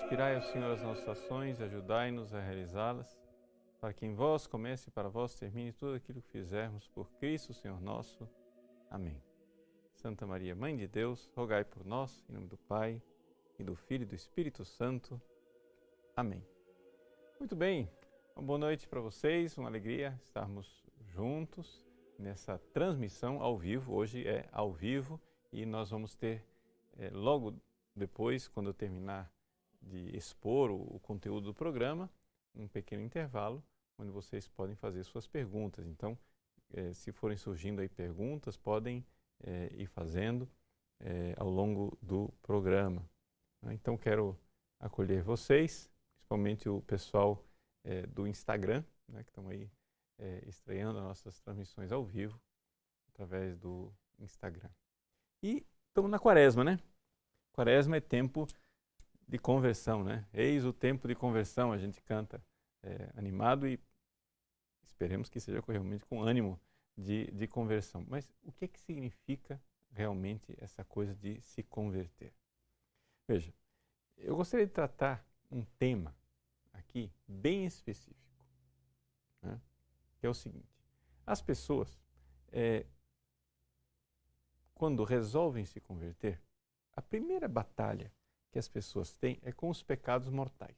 Inspirai ao Senhor as nossas ações e ajudai-nos a realizá-las, para que em vós comece e para vós termine tudo aquilo que fizermos por Cristo, Senhor nosso. Amém. Santa Maria, Mãe de Deus, rogai por nós, em nome do Pai, e do Filho e do Espírito Santo. Amém. Muito bem, uma boa noite para vocês, uma alegria estarmos juntos nessa transmissão ao vivo. Hoje é ao vivo e nós vamos ter logo depois, quando eu terminar de expor o conteúdo do programa, um pequeno intervalo, onde vocês podem fazer suas perguntas. Então, se forem surgindo aí perguntas, podem ir fazendo ao longo do programa. Então, quero acolher vocês, principalmente o pessoal do Instagram, né, que estão aí estreando as nossas transmissões ao vivo, através do Instagram. E estamos na Quaresma, né? Quaresma é tempo de conversão, né? Eis o tempo de conversão, a gente canta animado e esperemos que seja realmente com ânimo de conversão. Mas o que significa realmente essa coisa de se converter? Veja, eu gostaria de tratar um tema aqui bem específico, né? Que é o seguinte: as pessoas, quando resolvem se converter, a primeira batalha que as pessoas têm é com os pecados mortais,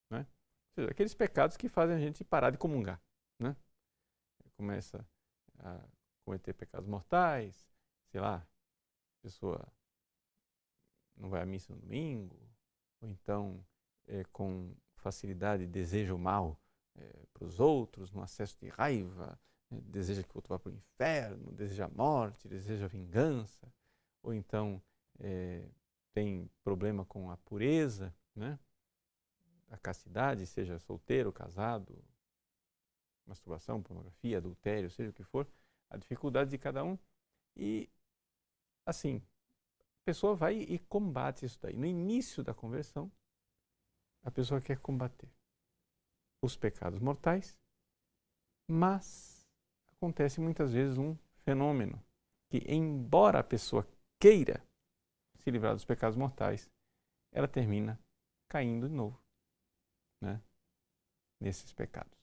né? Ou seja, aqueles pecados que fazem a gente parar de comungar, né? Começa a cometer pecados mortais, sei lá, a pessoa não vai à missa no domingo, ou então com facilidade deseja o mal para os outros, no acesso de raiva, deseja que o outro vá para o inferno, deseja a morte, deseja a vingança, ou então tem problema com a pureza, né? A castidade, seja solteiro, casado, masturbação, pornografia, adultério, seja o que for, a dificuldade de cada um. E, assim, a pessoa vai e combate isso daí. No início da conversão, a pessoa quer combater os pecados mortais, mas acontece muitas vezes um fenômeno que, embora a pessoa queira se livrar dos pecados mortais, ela termina caindo de novo, né, nesses pecados.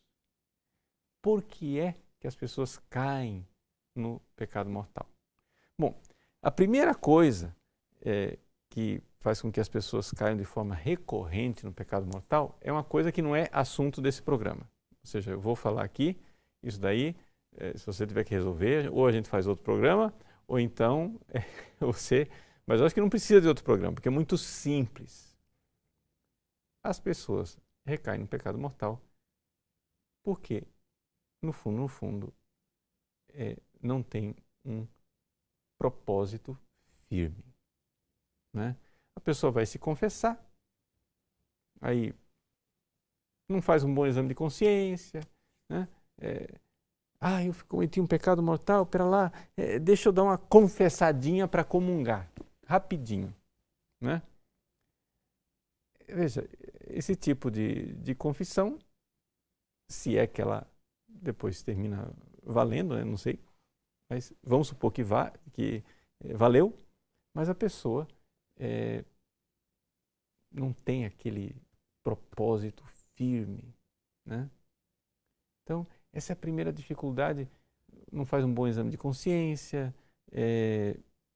Por que é que as pessoas caem no pecado mortal? Bom, a primeira coisa que faz com que as pessoas caiam de forma recorrente no pecado mortal é uma coisa que não é assunto desse programa. Ou seja, eu vou falar aqui, isso daí, se você tiver que resolver, ou a gente faz outro programa, ou então você... Mas eu acho que não precisa de outro programa, porque é muito simples. As pessoas recaem no pecado mortal porque, no fundo, não tem um propósito firme, né? A pessoa vai se confessar, aí não faz um bom exame de consciência, né? Eu cometi um pecado mortal, pera lá, deixa eu dar uma confessadinha para comungar. Rapidinho, né? Veja, esse tipo de confissão, se é que ela depois termina valendo, né? Não sei, mas vamos supor que valeu, mas a pessoa não tem aquele propósito firme, né? Então, essa é a primeira dificuldade. Não faz um bom exame de consciência,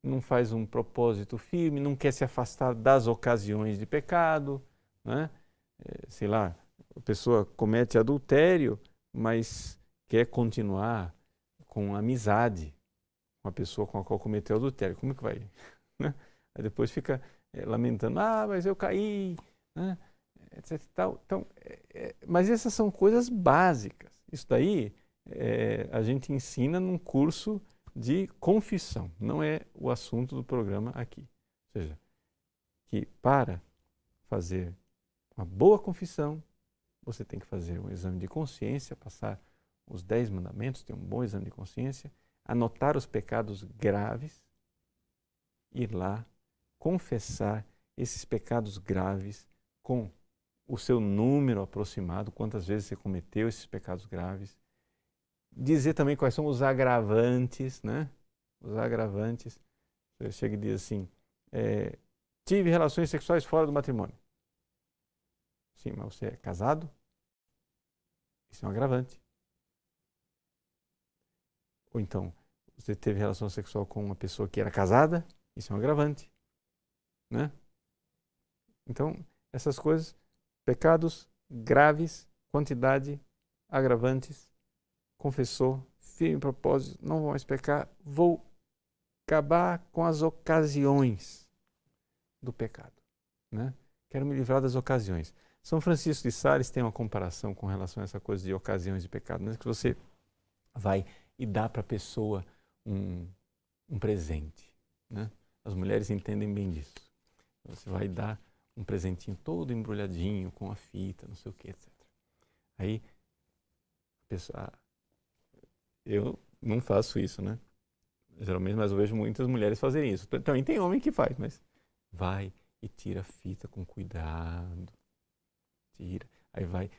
não faz um propósito firme, não quer se afastar das ocasiões de pecado, né? Sei lá, a pessoa comete adultério, mas quer continuar com amizade com a pessoa com a qual cometeu adultério. Como é que vai? Né? Aí depois fica lamentando, mas eu caí, né? Etc. Tal. Então, mas essas são coisas básicas. Isso daí a gente ensina num curso de confissão, não é o assunto do programa aqui. Ou seja, que para fazer uma boa confissão, você tem que fazer um exame de consciência, passar os 10 mandamentos, ter um bom exame de consciência, anotar os pecados graves, ir lá, confessar esses pecados graves com o seu número aproximado, quantas vezes você cometeu esses pecados graves, dizer também quais são os agravantes, né? Os agravantes. Você chega e diz assim, tive relações sexuais fora do matrimônio. Sim, mas você é casado? Isso é um agravante. Ou então, você teve relação sexual com uma pessoa que era casada? Isso é um agravante, né? Então, essas coisas, pecados graves, quantidade, agravantes, confessou, firme propósito, não vou mais pecar, vou acabar com as ocasiões do pecado, né? Quero me livrar das ocasiões. São Francisco de Sales tem uma comparação com relação a essa coisa de ocasiões de pecado, né? Que você vai e dá para a pessoa um presente, né? As mulheres entendem bem disso. Você vai dar um presentinho todo embrulhadinho, com a fita, não sei o que, etc. Aí, a pessoa, eu não faço isso, né? Geralmente, mas eu vejo muitas mulheres fazerem isso. Também tem homem que faz, mas vai e tira a fita com cuidado. Tira. Aí vai,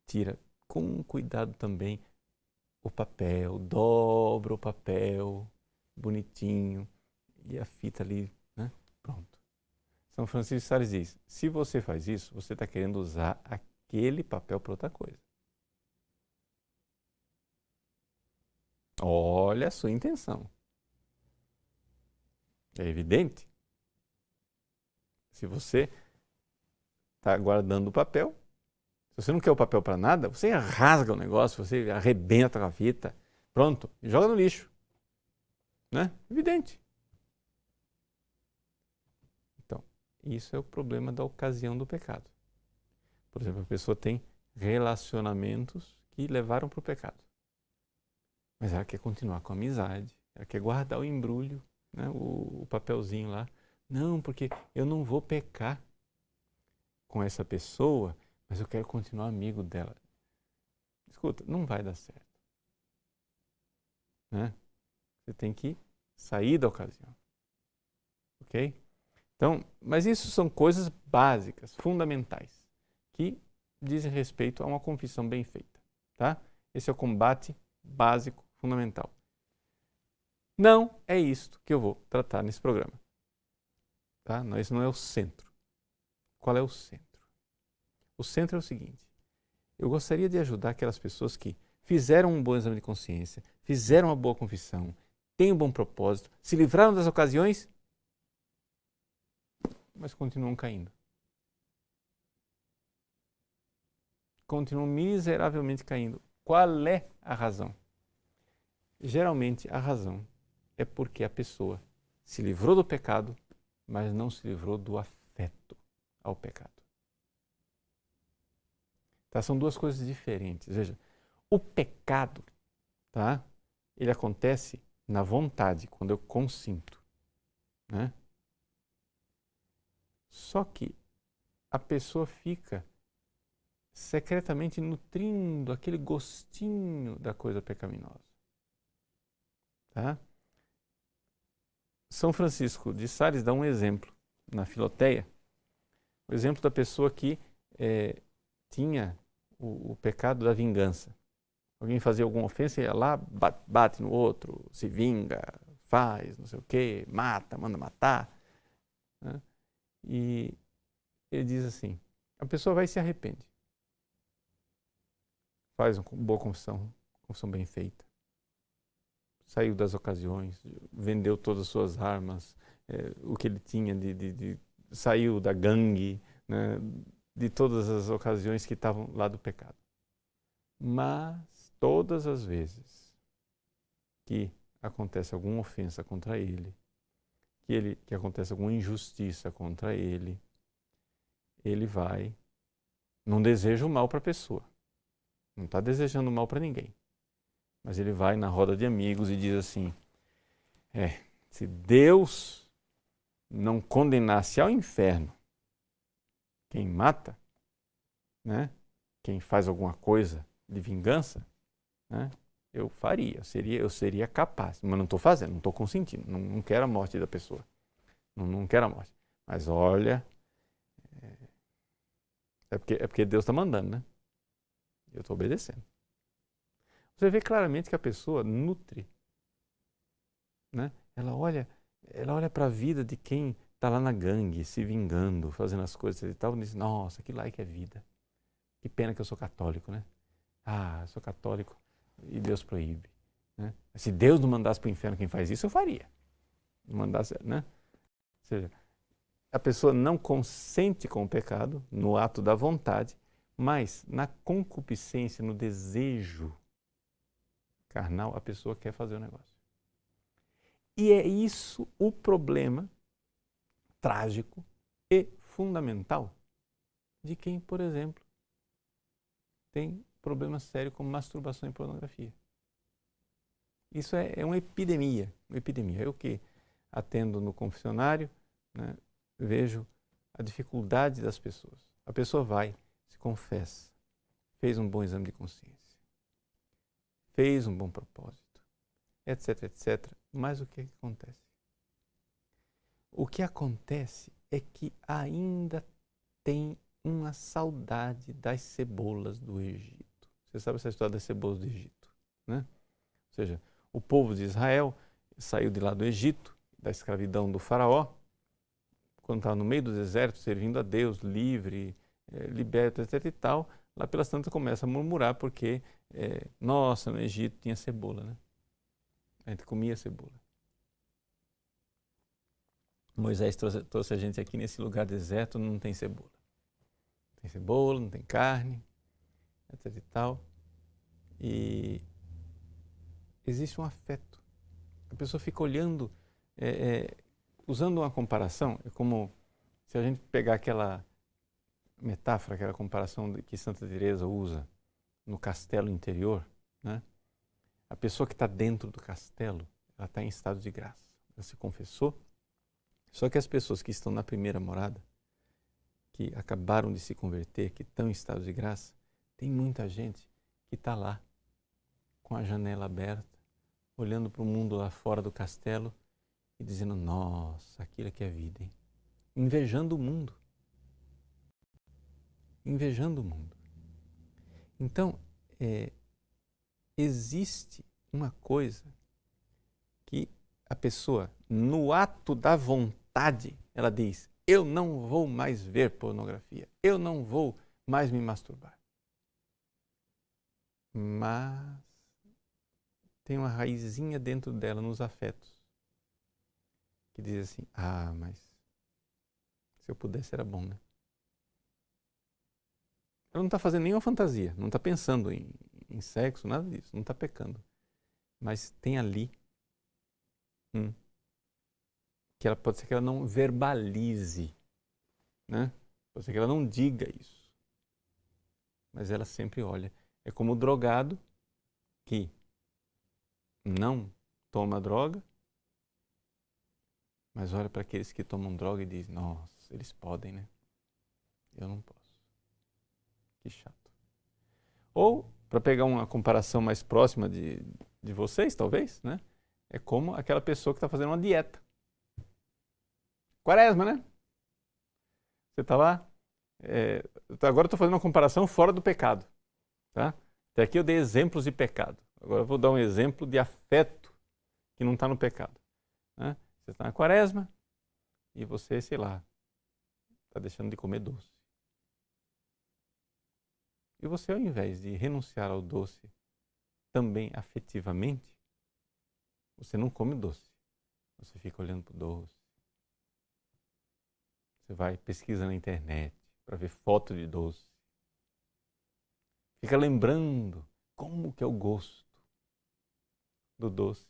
tira com cuidado também o papel, dobra o papel, bonitinho, e a fita ali, né? Pronto. São Francisco de Sales diz, se você faz isso, você está querendo usar aquele papel para outra coisa. Olha a sua intenção. É evidente. Se você está guardando o papel, se você não quer o papel para nada, você rasga o negócio, você arrebenta com a fita, pronto, e joga no lixo. Né? Evidente. Então, isso é o problema da ocasião do pecado. Por exemplo, a pessoa tem relacionamentos que levaram para o pecado. Mas ela quer continuar com a amizade, ela quer guardar o embrulho, né? O papelzinho lá. Não, porque eu não vou pecar com essa pessoa, mas eu quero continuar amigo dela. Escuta, não vai dar certo. Né? Você tem que sair da ocasião. Ok? Então, mas isso são coisas básicas, fundamentais, que dizem respeito a uma confissão bem feita. Tá? Esse é o combate básico, fundamental. Não é isto que eu vou tratar nesse programa. Tá? Não, esse não é o centro. Qual é o centro? O centro é o seguinte: eu gostaria de ajudar aquelas pessoas que fizeram um bom exame de consciência, fizeram uma boa confissão, têm um bom propósito, se livraram das ocasiões, mas continuam caindo. Continuam miseravelmente caindo. Qual é a razão? Geralmente a razão é porque a pessoa se livrou do pecado, mas não se livrou do afeto ao pecado. Tá? São duas coisas diferentes. Veja, o pecado, tá? Ele acontece na vontade, quando eu consinto. Né? Só que a pessoa fica secretamente nutrindo aquele gostinho da coisa pecaminosa. Tá? São Francisco de Sales dá um exemplo na Filoteia, o exemplo da pessoa que tinha o pecado da vingança. Alguém fazia alguma ofensa, ia lá, bate no outro, se vinga, faz, não sei o quê, mata, manda matar. Né? E ele diz assim, a pessoa vai e se arrepende. Faz uma boa confissão bem feita. Saiu das ocasiões, vendeu todas as suas armas, o que ele tinha, saiu da gangue, né, de todas as ocasiões que estavam lá do pecado. Mas todas as vezes que acontece alguma ofensa contra ele, que acontece alguma injustiça contra ele, ele vai, não deseja o mal para a pessoa, não está desejando o mal para ninguém. Mas ele vai na roda de amigos e diz assim, se Deus não condenasse ao inferno quem mata, né, quem faz alguma coisa de vingança, né, eu faria, eu seria capaz. Mas não estou fazendo, não estou consentindo, não quero a morte da pessoa. Não quero a morte. Mas olha, é porque Deus está mandando, né? Eu estou obedecendo. Você vê claramente que a pessoa nutre, né? Ela olha para a vida de quem está lá na gangue, se vingando, fazendo as coisas e tal, e diz, nossa, que lá é que é vida. Que pena que eu sou católico, né? Ah, eu sou católico e Deus proíbe. Né? Se Deus não mandasse para o inferno quem faz isso, eu faria. Não mandasse, né? Ou seja, a pessoa não consente com o pecado no ato da vontade, mas na concupiscência, no desejo carnal, a pessoa quer fazer o negócio. E é isso o problema trágico e fundamental de quem, por exemplo, tem problema sério como masturbação e pornografia. Isso é uma epidemia. Uma epidemia. Eu que atendo no confessionário, né, vejo a dificuldade das pessoas. A pessoa vai, se confessa, fez um bom exame de consciência, fez um bom propósito, etc, etc. Mas o que acontece? O que acontece é que ainda tem uma saudade das cebolas do Egito. Você sabe essa história das cebolas do Egito, né? Ou seja, o povo de Israel saiu de lá do Egito, da escravidão do faraó, quando estava no meio do deserto, servindo a Deus, livre, liberto, etc e tal, lá pelas tantas começa a murmurar porque, nossa, no Egito tinha cebola, né? A gente comia cebola. Moisés trouxe a gente aqui nesse lugar deserto, não tem cebola. Não tem cebola, não tem carne, etc e tal. E existe um afeto. A pessoa fica olhando, usando uma comparação, é como se a gente pegar aquela metáfora, aquela comparação que Santa Teresa usa no castelo interior, né? A pessoa que está dentro do castelo, ela está em estado de graça. Ela se confessou. Só que as pessoas que estão na primeira morada, que acabaram de se converter, que estão em estado de graça, tem muita gente que está lá, com a janela aberta, olhando para o mundo lá fora do castelo e dizendo, nossa, aquilo aqui é vida, hein? Invejando o mundo. Invejando o mundo. Então, existe uma coisa que a pessoa, no ato da vontade, ela diz, eu não vou mais ver pornografia, eu não vou mais me masturbar. Mas tem uma raizinha dentro dela, nos afetos, que diz assim, mas se eu pudesse era bom, né? Ela não está fazendo nenhuma fantasia, não está pensando em sexo, nada disso, não está pecando. Mas tem ali que ela pode ser que ela não verbalize, né? Pode ser que ela não diga isso. Mas ela sempre olha. É como o drogado que não toma droga, mas olha para aqueles que tomam droga e diz, nossa, eles podem, né? Eu não posso. Que chato. Ou, para pegar uma comparação mais próxima de vocês, talvez, né? É como aquela pessoa que está fazendo uma dieta. Quaresma, né? Você está lá. Agora eu estou fazendo uma comparação fora do pecado. Tá? Até aqui eu dei exemplos de pecado. Agora eu vou dar um exemplo de afeto que não está no pecado. Né? Você está na quaresma e você, sei lá, está deixando de comer doce. E você, ao invés de renunciar ao doce também afetivamente, você não come doce. Você fica olhando para o doce. Você vai pesquisa na internet para ver foto de doce. Fica lembrando como que é o gosto do doce.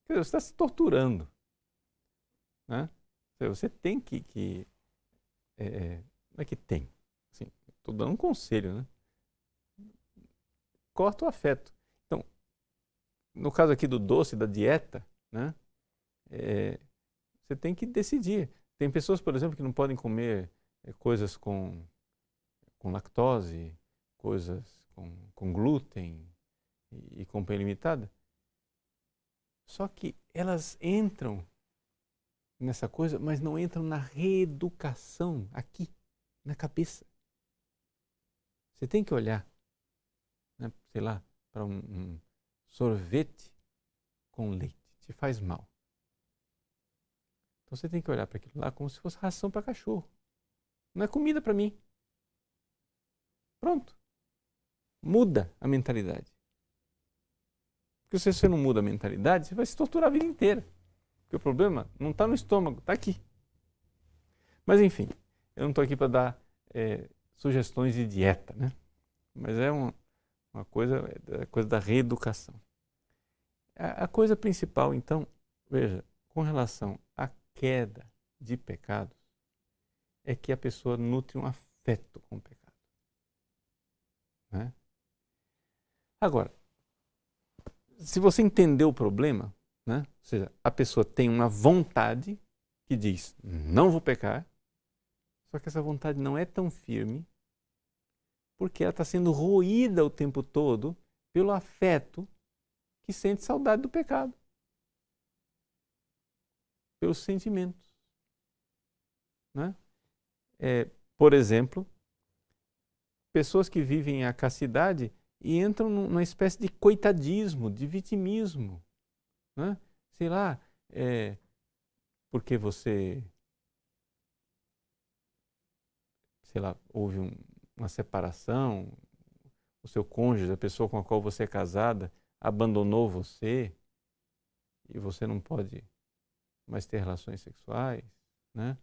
Quer dizer, você está se torturando. Né? Você tem que não é que tem. Estou dando um conselho, né? Corta o afeto. Então, no caso aqui do doce, da dieta, né? Você tem que decidir. Tem pessoas, por exemplo, que não podem comer coisas com lactose, coisas com glúten e companhia limitada. Só que elas entram nessa coisa, mas não entram na reeducação aqui, na cabeça. Você tem que olhar, né, sei lá, para um sorvete com leite. Te faz mal. Então você tem que olhar para aquilo lá como se fosse ração para cachorro. Não é comida para mim. Pronto. Muda a mentalidade. Porque se você não muda a mentalidade, você vai se torturar a vida inteira. Porque o problema não está no estômago, está aqui. Mas enfim, eu não estou aqui para dar sugestões de dieta, né? Mas é uma coisa da reeducação. A coisa principal, então, veja, com relação à queda de pecados, é que a pessoa nutre um afeto com o pecado. Né? Agora, se você entender o problema, né? Ou seja, a pessoa tem uma vontade que diz, não vou pecar, só que essa vontade não é tão firme, porque ela está sendo roída o tempo todo pelo afeto que sente saudade do pecado. Pelos sentimentos. Né? Por exemplo, pessoas que vivem a castidade e entram numa espécie de coitadismo, de vitimismo. Né? Sei lá, porque você, sei lá, houve uma separação, o seu cônjuge, a pessoa com a qual você é casada, abandonou você e você não pode mais ter relações sexuais, né?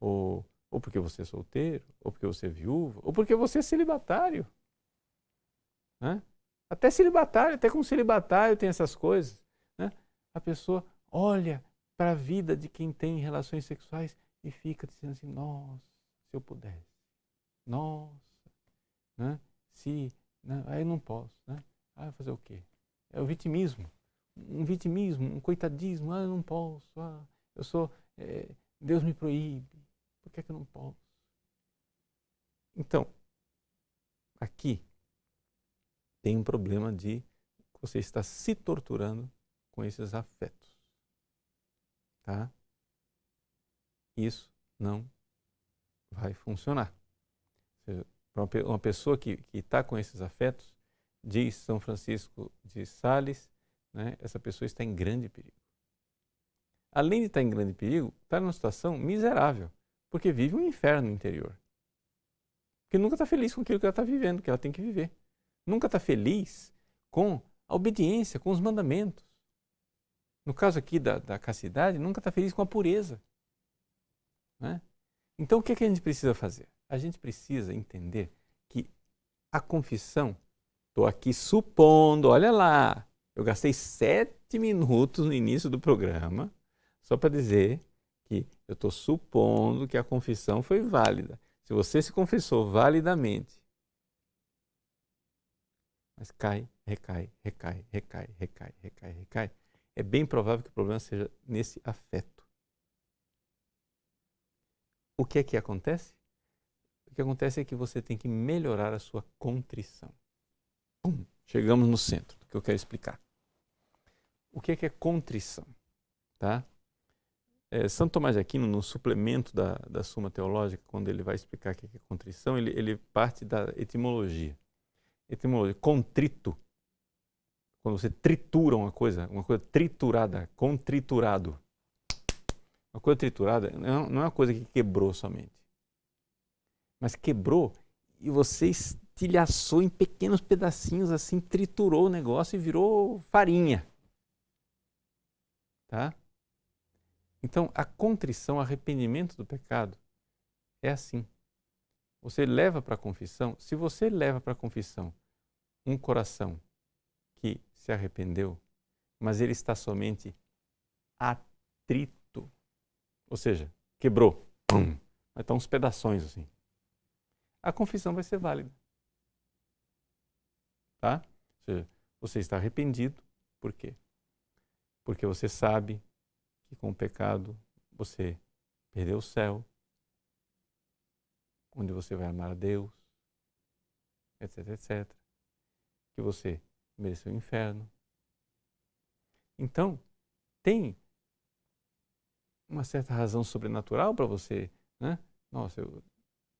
Ou porque você é solteiro, ou porque você é viúva, ou porque você é celibatário. Né? Até celibatário, até como celibatário tem essas coisas. Né? A pessoa olha para a vida de quem tem relações sexuais e fica dizendo assim, nossa, se eu pudesse, nossa, né? Se, né? Aí eu não posso. Né? Ah, fazer o quê? É o vitimismo, um coitadismo, eu não posso, eu sou, Deus me proíbe, por que é que eu não posso? Então, aqui tem um problema de você estar se torturando com esses afetos. Tá? Isso não vai funcionar. Para uma pessoa que está com esses afetos, diz São Francisco de Sales, né, essa pessoa está em grande perigo. Além de estar em grande perigo, está numa situação miserável, porque vive um inferno interior. Porque nunca está feliz com aquilo que ela está vivendo, que ela tem que viver. Nunca está feliz com a obediência, com os mandamentos. No caso aqui da castidade, nunca está feliz com a pureza. Né? Então, o que a gente precisa fazer? A gente precisa entender que a confissão, estou aqui supondo, olha lá, eu gastei 7 minutos no início do programa só para dizer que eu estou supondo que a confissão foi válida. Se você se confessou validamente, mas cai, recai, recai, recai, recai, recai, recai, é bem provável que o problema seja nesse afeto. O que é que acontece? O que acontece é que você tem que melhorar a sua contrição. Chegamos no centro do que eu quero explicar. O que é contrição? Tá? Santo Tomás de Aquino, no suplemento da Suma Teológica, quando ele vai explicar o que é contrição, ele parte da etimologia. Etimologia, contrito, quando você tritura uma coisa triturada, contriturado. Uma coisa triturada não é uma coisa que quebrou somente, mas quebrou e você estilhaçou em pequenos pedacinhos, assim, triturou o negócio e virou farinha. Tá? Então, a contrição, o arrependimento do pecado é assim. Você leva para a confissão, se você leva para a confissão um coração que se arrependeu, mas ele está somente atrito, ou seja, quebrou, vai estar uns pedaços assim. A confissão vai ser válida. Tá? Ou seja, você está arrependido, por quê? Porque você sabe que com o pecado você perdeu o céu, onde você vai amar a Deus, etc, etc. Que você mereceu o inferno. Então, tem uma certa razão sobrenatural para você, né? Nossa,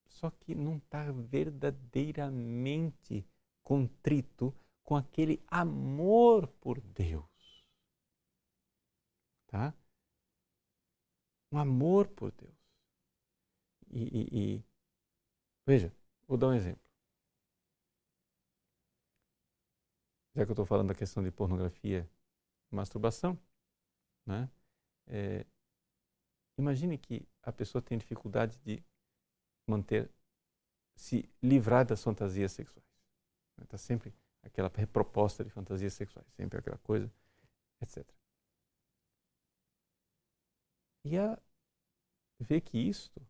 só que não está verdadeiramente contrito com aquele amor por Deus. Tá? Um amor por Deus. E veja, vou dar um exemplo. já que eu estou falando da questão de pornografia e masturbação, né? Imagine que a pessoa tem dificuldade de se livrar das fantasias sexuais. Está sempre aquela proposta de fantasias sexuais, sempre aquela coisa, etc. E a ver que isto,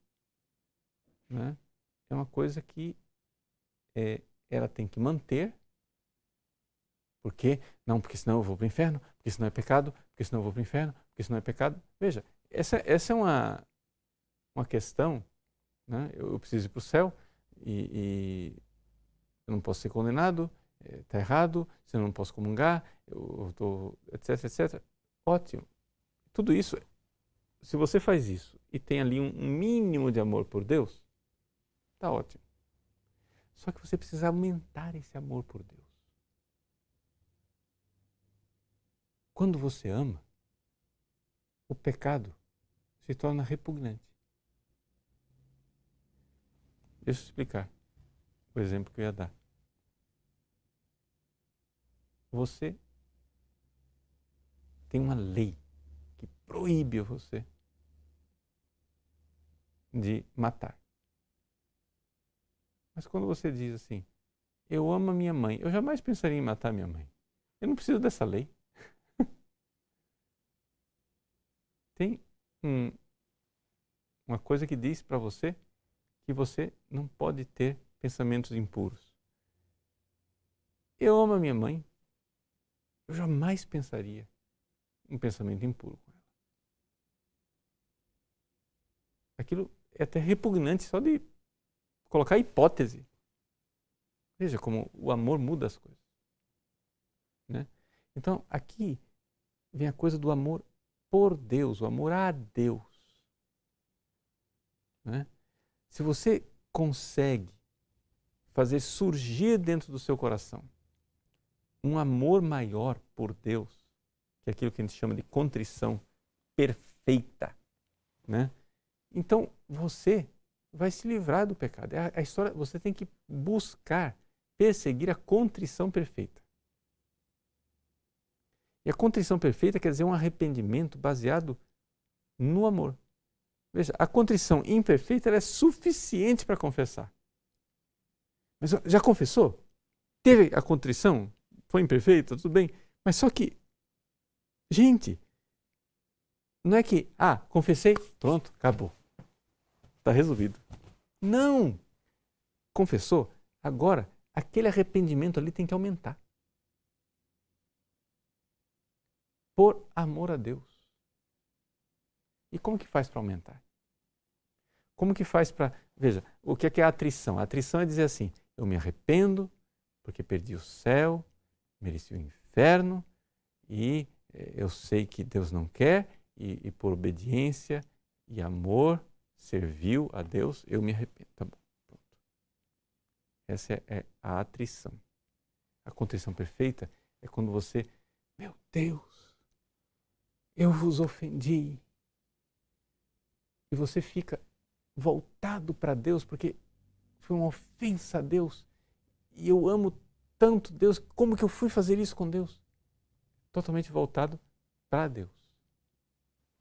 né, é uma coisa que ela tem que manter. Por quê? Não, porque senão eu vou para o inferno, porque senão é pecado, porque senão eu vou para o inferno, porque senão é pecado. Veja, essa é uma questão, né? Eu preciso ir para o céu e eu não posso ser condenado, está errado, senão eu não posso comungar, etc, etc. Ótimo. Tudo isso, se você faz isso e tem ali um mínimo de amor por Deus, está ótimo. Só que você precisa aumentar esse amor por Deus. Quando você ama, o pecado se torna repugnante. Deixa eu explicar o exemplo que eu ia dar. Você tem uma lei que proíbe você de matar. Mas quando você diz assim, eu amo a minha mãe, eu jamais pensaria em matar minha mãe. Eu não preciso dessa lei. Tem uma coisa que diz para você que você não pode ter pensamentos impuros. Eu amo a minha mãe, eu jamais pensaria um pensamento impuro com ela. Aquilo é até repugnante só de colocar hipótese. Veja como o amor muda as coisas. Né? Então, aqui vem a coisa do amor por Deus, o amor a Deus. Né? Se você consegue fazer surgir dentro do seu coração um amor maior por Deus, que é aquilo que a gente chama de contrição perfeita, né? Então você vai se livrar do pecado. A história, você tem que buscar, perseguir a contrição perfeita. E a contrição perfeita quer dizer um arrependimento baseado no amor. Veja, a contrição imperfeita ela é suficiente para confessar. Mas já confessou? Teve a contrição? Foi imperfeita? Tudo bem. Mas só que, gente, não é que, confessei, pronto, acabou. Está resolvido. Não! Confessou? Agora, aquele arrependimento ali tem que aumentar. Por amor a Deus. E como que faz para aumentar? Como que faz para... Veja, o que é a atrição? A atrição é dizer assim, eu me arrependo porque perdi o céu, mereci o inferno e eu sei que Deus não quer e por obediência e amor, serviu a Deus, eu me arrependo. Tá bom. Pronto. Essa é a atrição. A contrição perfeita é quando você, meu Deus, eu vos ofendi. E você fica voltado para Deus, porque foi uma ofensa a Deus. E eu amo tanto Deus, como que eu fui fazer isso com Deus? Totalmente voltado para Deus.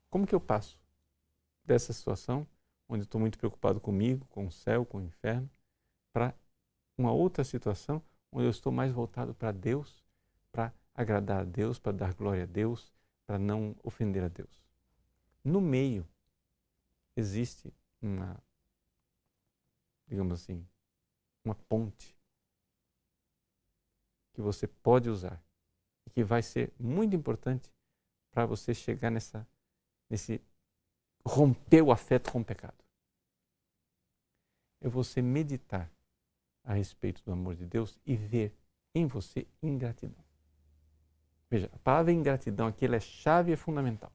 Como que eu passo dessa situação, onde estou muito preocupado comigo, com o céu, com o inferno, para uma outra situação, onde eu estou mais voltado para Deus, para agradar a Deus, para dar glória a Deus, para não ofender a Deus? No meio, existe uma, digamos assim, uma ponte que você pode usar e que vai ser muito importante para você chegar nesse romper o afeto com o pecado. É você meditar a respeito do amor de Deus e ver em você ingratidão. Veja, a palavra ingratidão aqui ela é chave e é fundamental.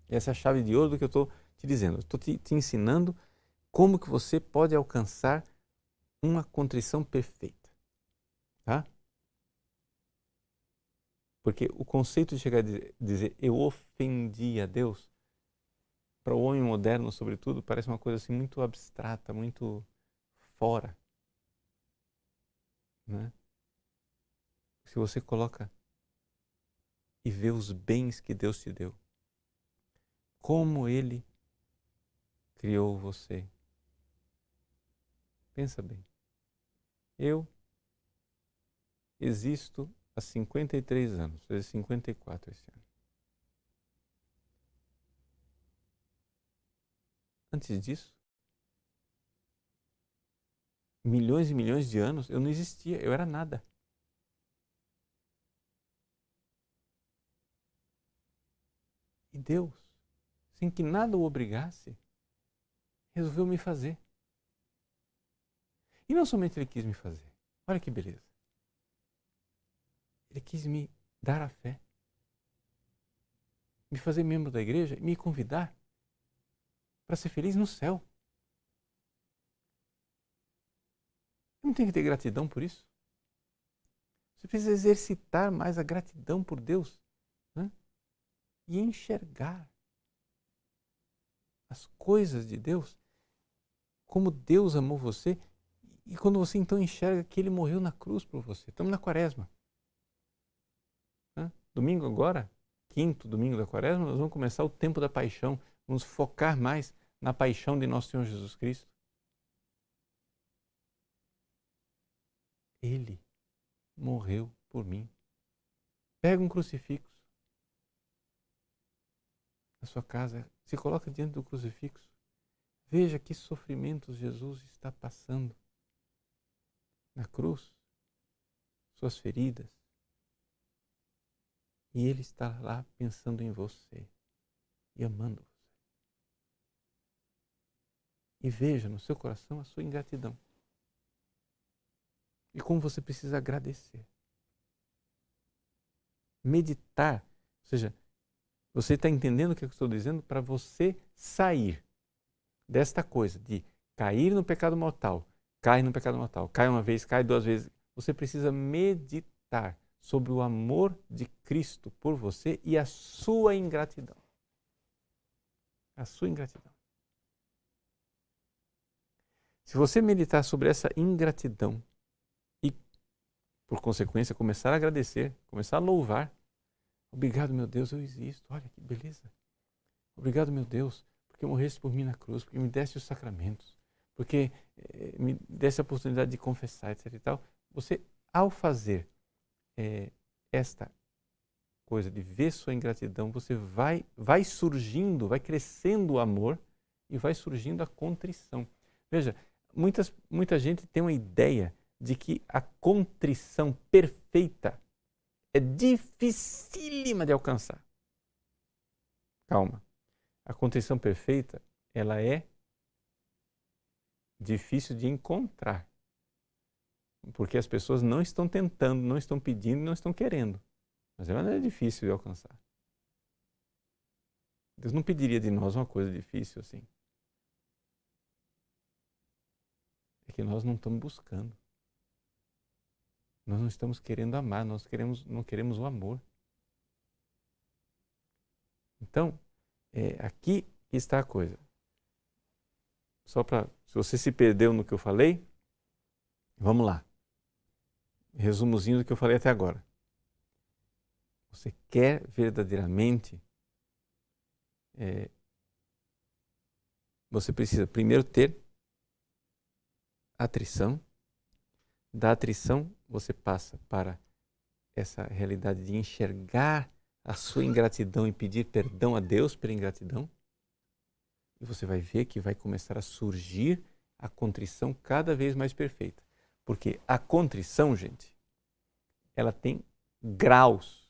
Essa é a chave de ouro do que eu estou te dizendo. Eu estou te ensinando como que você pode alcançar uma contrição perfeita. Tá? Porque o conceito de chegar a dizer eu ofendi a Deus, para o homem moderno, sobretudo, parece uma coisa assim muito abstrata, muito fora. Né? Se você coloca e vê os bens que Deus te deu, como Ele criou você. Pensa bem. Eu existo há 53 anos, fazer 54 esse ano. Antes disso, milhões e milhões de anos, eu não existia, eu era nada. E Deus, sem que nada o obrigasse, resolveu me fazer. E não somente Ele quis me fazer, olha que beleza. Ele quis me dar a fé, me fazer membro da igreja e me convidar para ser feliz no céu. Eu não tenho que ter gratidão por isso. Você precisa exercitar mais a gratidão por Deus, né? E enxergar as coisas de Deus, como Deus amou você, e quando você então enxerga que Ele morreu na cruz por você. Estamos na quaresma. Né? Domingo agora, 5º domingo da quaresma, nós vamos começar o tempo da paixão, vamos focar mais na paixão de nosso Senhor Jesus Cristo. Ele morreu por mim. Pega um crucifixo na sua casa, se coloca diante do crucifixo. Veja que sofrimentos Jesus está passando na cruz, suas feridas. E Ele está lá pensando em você e amando você. E veja no seu coração a sua ingratidão. E como você precisa agradecer. Meditar, ou seja, você está entendendo o que eu estou dizendo? Para você sair desta coisa de cair no pecado mortal, cai no pecado mortal, cai uma vez, cai 2 vezes. Você precisa meditar sobre o amor de Cristo por você e a sua ingratidão. A sua ingratidão. Se você meditar sobre essa ingratidão e, por consequência, começar a agradecer, começar a louvar, obrigado, meu Deus, eu existo, olha que beleza. Obrigado, meu Deus, porque morreste por mim na cruz, porque me deste os sacramentos, porque me deste a oportunidade de confessar, etc. e tal. Você, ao fazer esta coisa de ver sua ingratidão, você vai surgindo, vai crescendo o amor e vai surgindo a contrição. Veja, muita gente tem uma ideia de que a contrição perfeita é dificílima de alcançar. Calma. A contrição perfeita, ela é difícil de encontrar. Porque as pessoas não estão tentando, não estão pedindo, não estão querendo. Mas ela não é difícil de alcançar. Deus não pediria de nós uma coisa difícil assim. É que nós não estamos buscando. Nós não estamos querendo amar, nós não queremos o amor. Então, aqui está a coisa. Só para, se você se perdeu no que eu falei, vamos lá. Resumozinho do que eu falei até agora. Você quer verdadeiramente, você precisa primeiro ter atrição. Da atrição, você passa para essa realidade de enxergar a sua ingratidão e pedir perdão a Deus pela ingratidão. E você vai ver que vai começar a surgir a contrição cada vez mais perfeita. Porque a contrição, gente, ela tem graus,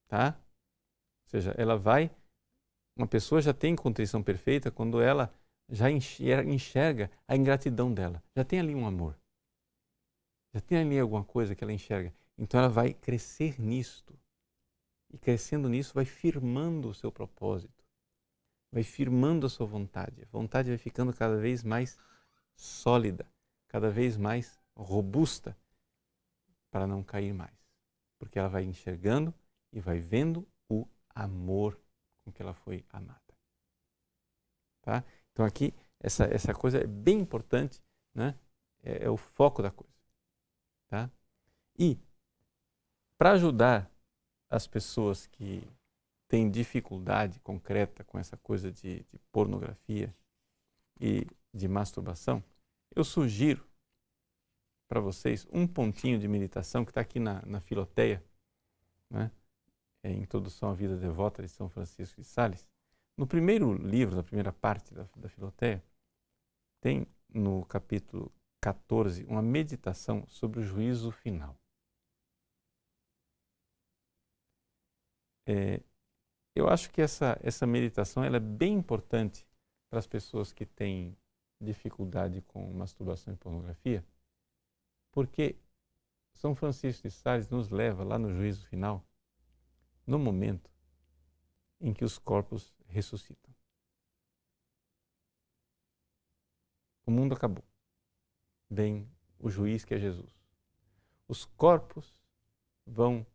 tá? Ou seja, uma pessoa já tem contrição perfeita quando ela já enxerga a ingratidão dela. Já tem ali um amor. Já tem ali alguma coisa que ela enxerga. Então ela vai crescer nisto. E crescendo nisso vai firmando o seu propósito. Vai firmando a sua vontade. A vontade vai ficando cada vez mais sólida, cada vez mais robusta para não cair mais. Porque ela vai enxergando e vai vendo o amor com que ela foi amada. Tá? Então aqui, essa coisa é bem importante, né? É o foco da coisa. Tá? E para ajudar as pessoas que têm dificuldade concreta com essa coisa de pornografia e de masturbação, eu sugiro para vocês um pontinho de meditação que está aqui na Filoteia, né? É Introdução à Vida Devota de São Francisco de Sales. No primeiro livro, na primeira parte da Filoteia, tem no capítulo 14 uma meditação sobre o juízo final. Eu acho que essa meditação ela é bem importante para as pessoas que têm dificuldade com masturbação e pornografia, porque São Francisco de Sales nos leva lá no juízo final, no momento em que os corpos ressuscitam. O mundo acabou. Vem o juiz que é Jesus. Os corpos vão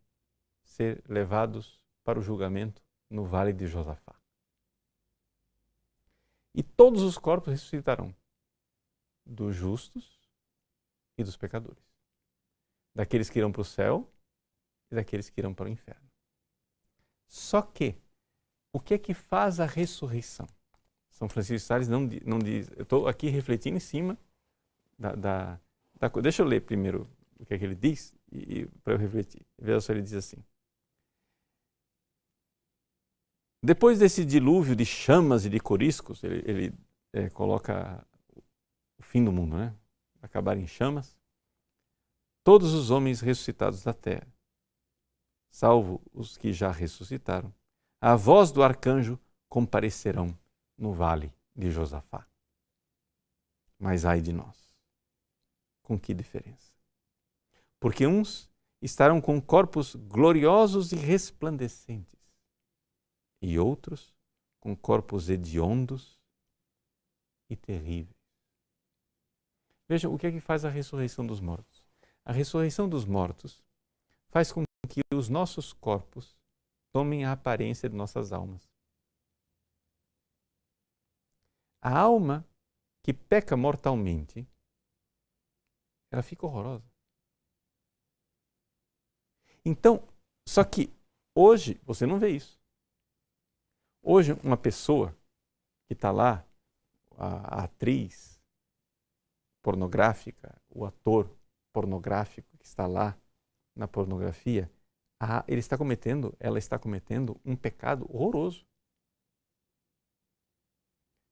ser levados para o julgamento no Vale de Josafá. E todos os corpos ressuscitarão, dos justos e dos pecadores, daqueles que irão para o céu e daqueles que irão para o inferno. Só que, o que é que faz a ressurreição? São Francisco de Sales não diz, eu estou aqui refletindo em cima da coisa. Deixa eu ler primeiro o que é que ele diz para eu refletir. Veja só, ele diz assim: depois desse dilúvio de chamas e de coriscos, ele coloca o fim do mundo, né? Acabar em chamas, todos os homens ressuscitados da terra, salvo os que já ressuscitaram, à voz do arcanjo comparecerão no vale de Josafá. Mas ai de nós, com que diferença? Porque uns estarão com corpos gloriosos e resplandecentes, e outros com corpos hediondos e terríveis. Vejam, o que é que faz a ressurreição dos mortos? A ressurreição dos mortos faz com que os nossos corpos tomem a aparência de nossas almas. A alma que peca mortalmente, ela fica horrorosa. Então, só que hoje você não vê isso. Hoje uma pessoa que está lá, a atriz pornográfica, o ator pornográfico que está lá na pornografia, ela está cometendo um pecado horroroso.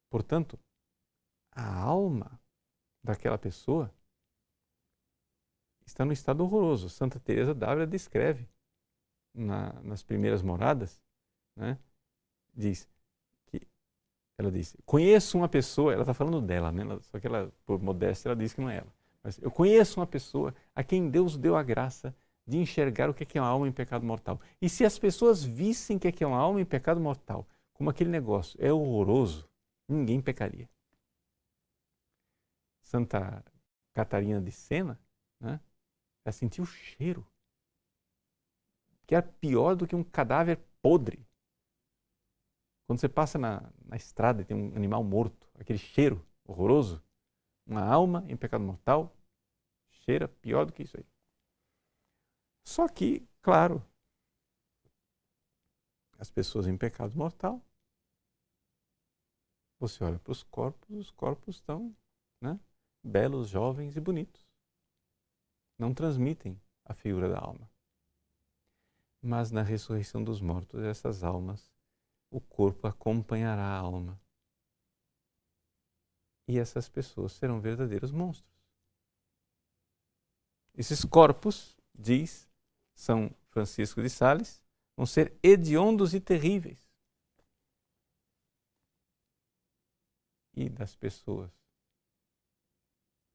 Portanto, a alma daquela pessoa está num estado horroroso. Santa Teresa d'Ávila descreve nas primeiras moradas, né? Ela diz, conheço uma pessoa, ela está falando dela, né? Só que ela, por modéstia, ela diz que não é ela. Mas eu conheço uma pessoa a quem Deus deu a graça de enxergar o que é uma alma em pecado mortal. E se as pessoas vissem o que é uma alma em pecado mortal, como aquele negócio é horroroso, ninguém pecaria. Santa Catarina de Sena, né? Ela sentiu o cheiro, que era pior do que um cadáver podre. Quando você passa na estrada e tem um animal morto, aquele cheiro horroroso, uma alma em pecado mortal cheira pior do que isso aí. Só que, claro, as pessoas em pecado mortal, você olha para os corpos estão, né, belos, jovens e bonitos. Não transmitem a figura da alma. Mas na ressurreição dos mortos, essas almas, o corpo acompanhará a alma. E essas pessoas serão verdadeiros monstros. Esses corpos, diz São Francisco de Sales, vão ser hediondos e terríveis. E das pessoas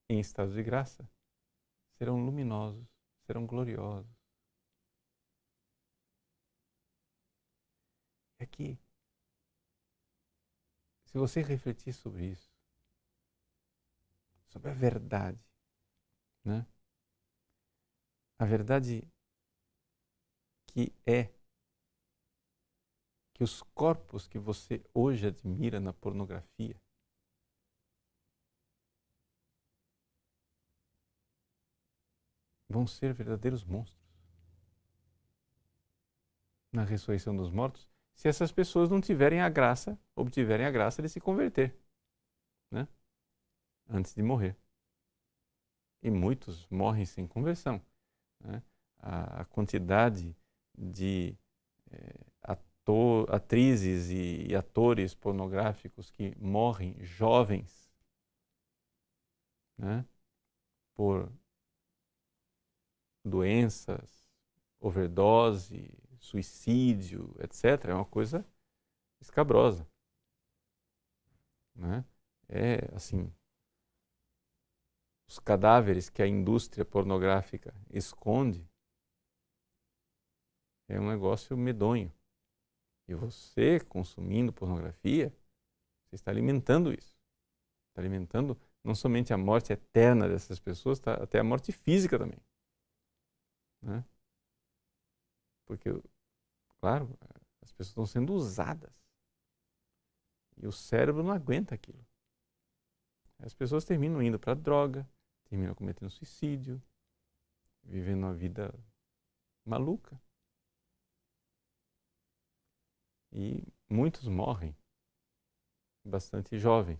em estado de graça serão luminosos, serão gloriosos. É que, se você refletir sobre isso, sobre a verdade, né? A verdade que é que os corpos que você hoje admira na pornografia vão ser verdadeiros monstros. na ressurreição dos mortos se essas pessoas não tiverem a graça, obtiverem a graça de se converter, né? Antes de morrer. E muitos morrem sem conversão, né? A quantidade de atrizes e atores pornográficos que morrem jovens, né? Por doenças, overdose, suicídio, etc., é uma coisa escabrosa, né? É assim, os cadáveres que a indústria pornográfica esconde é um negócio medonho. E você, consumindo pornografia, você está alimentando isso. Está alimentando não somente a morte eterna dessas pessoas, até a morte física também, né? Porque, claro, as pessoas estão sendo usadas. E o cérebro não aguenta aquilo. As pessoas terminam indo para a droga, terminam cometendo suicídio, vivendo uma vida maluca. E muitos morrem bastante jovens.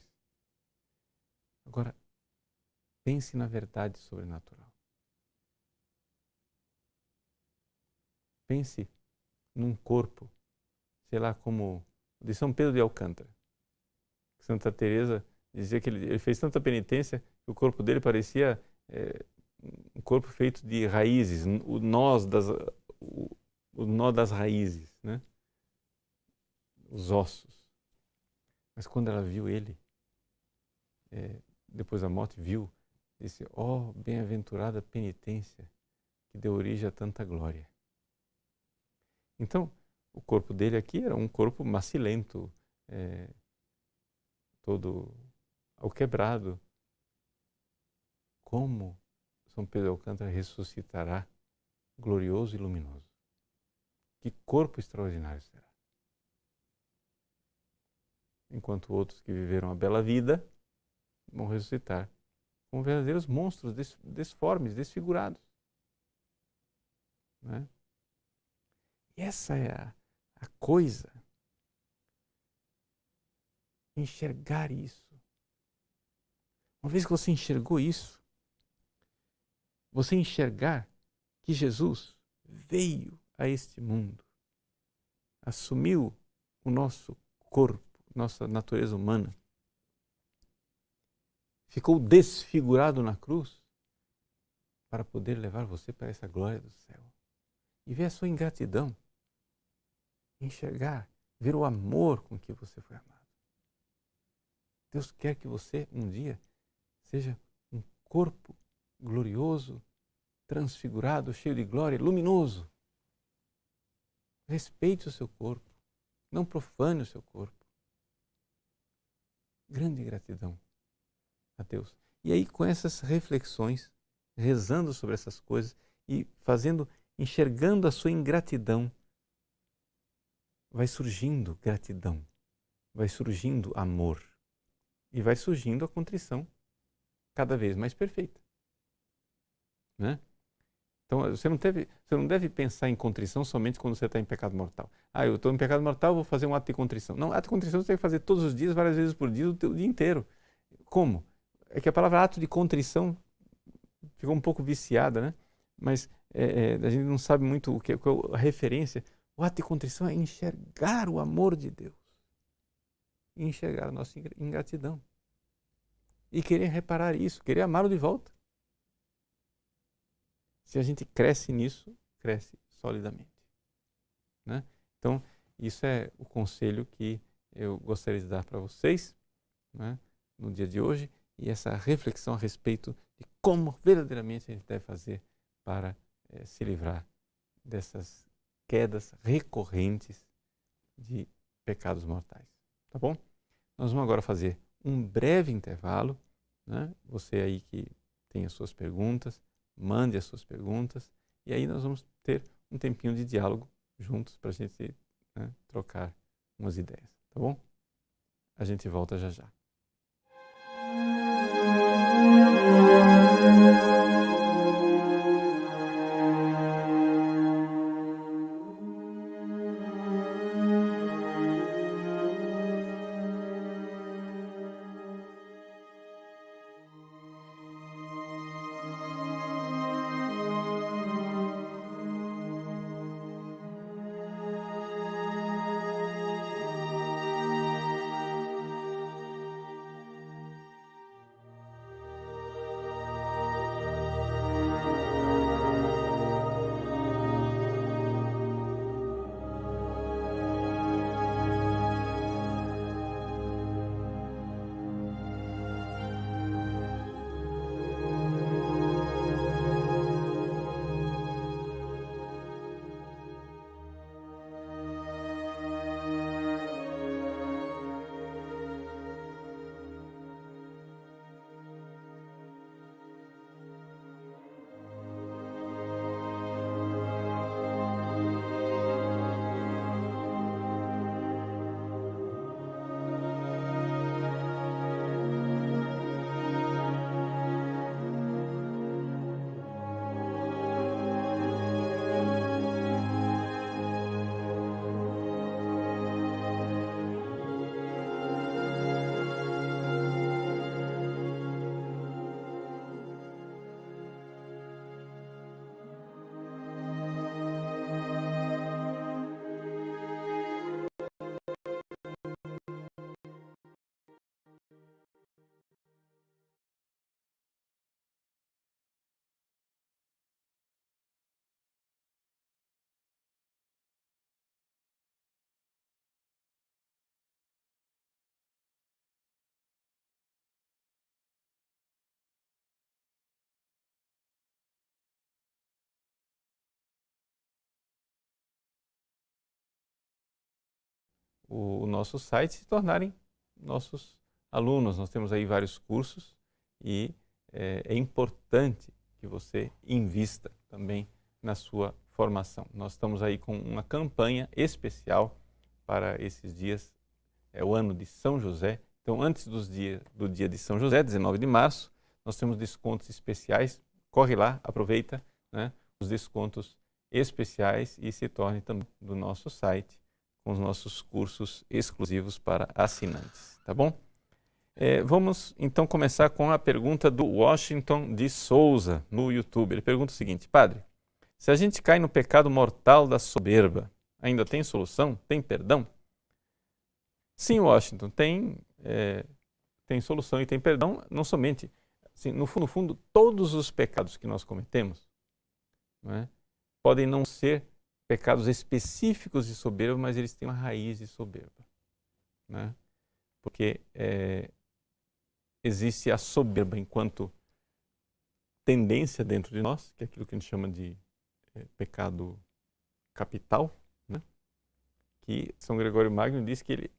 Agora, pense na verdade sobrenatural. Pense num corpo, sei lá, como o de São Pedro de Alcântara. Santa Teresa dizia que ele fez tanta penitência que o corpo dele parecia um corpo feito de raízes, o nó das raízes, né? Os ossos. Mas quando ela viu ele, depois da morte, disse: ó, bem-aventurada penitência que deu origem a tanta glória. Então, o corpo dele aqui era um corpo macilento, todo ao quebrado. Como São Pedro de Alcântara ressuscitará glorioso e luminoso? Que corpo extraordinário será! Enquanto outros que viveram a bela vida vão ressuscitar como verdadeiros monstros desformes, desfigurados, né? E essa é a coisa. Enxergar isso. Uma vez que você enxergou isso, você enxergar que Jesus veio a este mundo, assumiu o nosso corpo, nossa natureza humana, ficou desfigurado na cruz para poder levar você para essa glória do céu. E ver a sua ingratidão, enxergar, ver o amor com que você foi amado. Deus quer que você um dia seja um corpo glorioso, transfigurado, cheio de glória, luminoso. Respeite o seu corpo, não profane o seu corpo. Grande gratidão a Deus. E aí, com essas reflexões, rezando sobre essas coisas e enxergando a sua ingratidão, vai surgindo gratidão, vai surgindo amor e vai surgindo a contrição cada vez mais perfeita, né? Então, você não deve pensar em contrição somente quando você está em pecado mortal. Eu estou em pecado mortal, vou fazer um ato de contrição. Não, ato de contrição você tem que fazer todos os dias, várias vezes por dia, o dia inteiro. Como? É que a palavra ato de contrição ficou um pouco viciada, né? Mas a gente não sabe muito qual a referência. O ato de contrição é enxergar o amor de Deus. Enxergar a nossa ingratidão. E querer reparar isso, querer amá-lo de volta. Se a gente cresce nisso, cresce solidamente, né? Então, isso é o conselho que eu gostaria de dar para vocês, né, no dia de hoje, e essa reflexão a respeito de como verdadeiramente a gente deve fazer para se livrar dessas quedas recorrentes de pecados mortais. Tá bom? Nós vamos agora fazer um breve intervalo, né? Você aí que tem as suas perguntas, mande as suas perguntas e aí nós vamos ter um tempinho de diálogo juntos para a gente, né, trocar umas ideias, tá bom? A gente volta já já. o nosso site e se tornarem nossos alunos. Nós temos aí vários cursos e é importante que você invista também na sua formação. Nós estamos aí com uma campanha especial para esses dias, é o ano de São José. Então, antes do dia de São José, 19 de março, nós temos descontos especiais. Corre lá, aproveita, né, os descontos especiais e se torne também do nosso site com os nossos cursos exclusivos para assinantes, tá bom? Vamos então começar com a pergunta do Washington de Souza no YouTube. Ele pergunta o seguinte: Padre, se a gente cai no pecado mortal da soberba, ainda tem solução? Tem perdão? Sim, Washington, tem solução e tem perdão. Não somente, assim, no fundo, todos os pecados que nós cometemos, né, podem não ser pecados específicos de soberba, mas eles têm uma raiz de soberba, né? Porque existe a soberba enquanto tendência dentro de nós, que é aquilo que a gente chama de pecado capital, né? Que São Gregório Magno diz que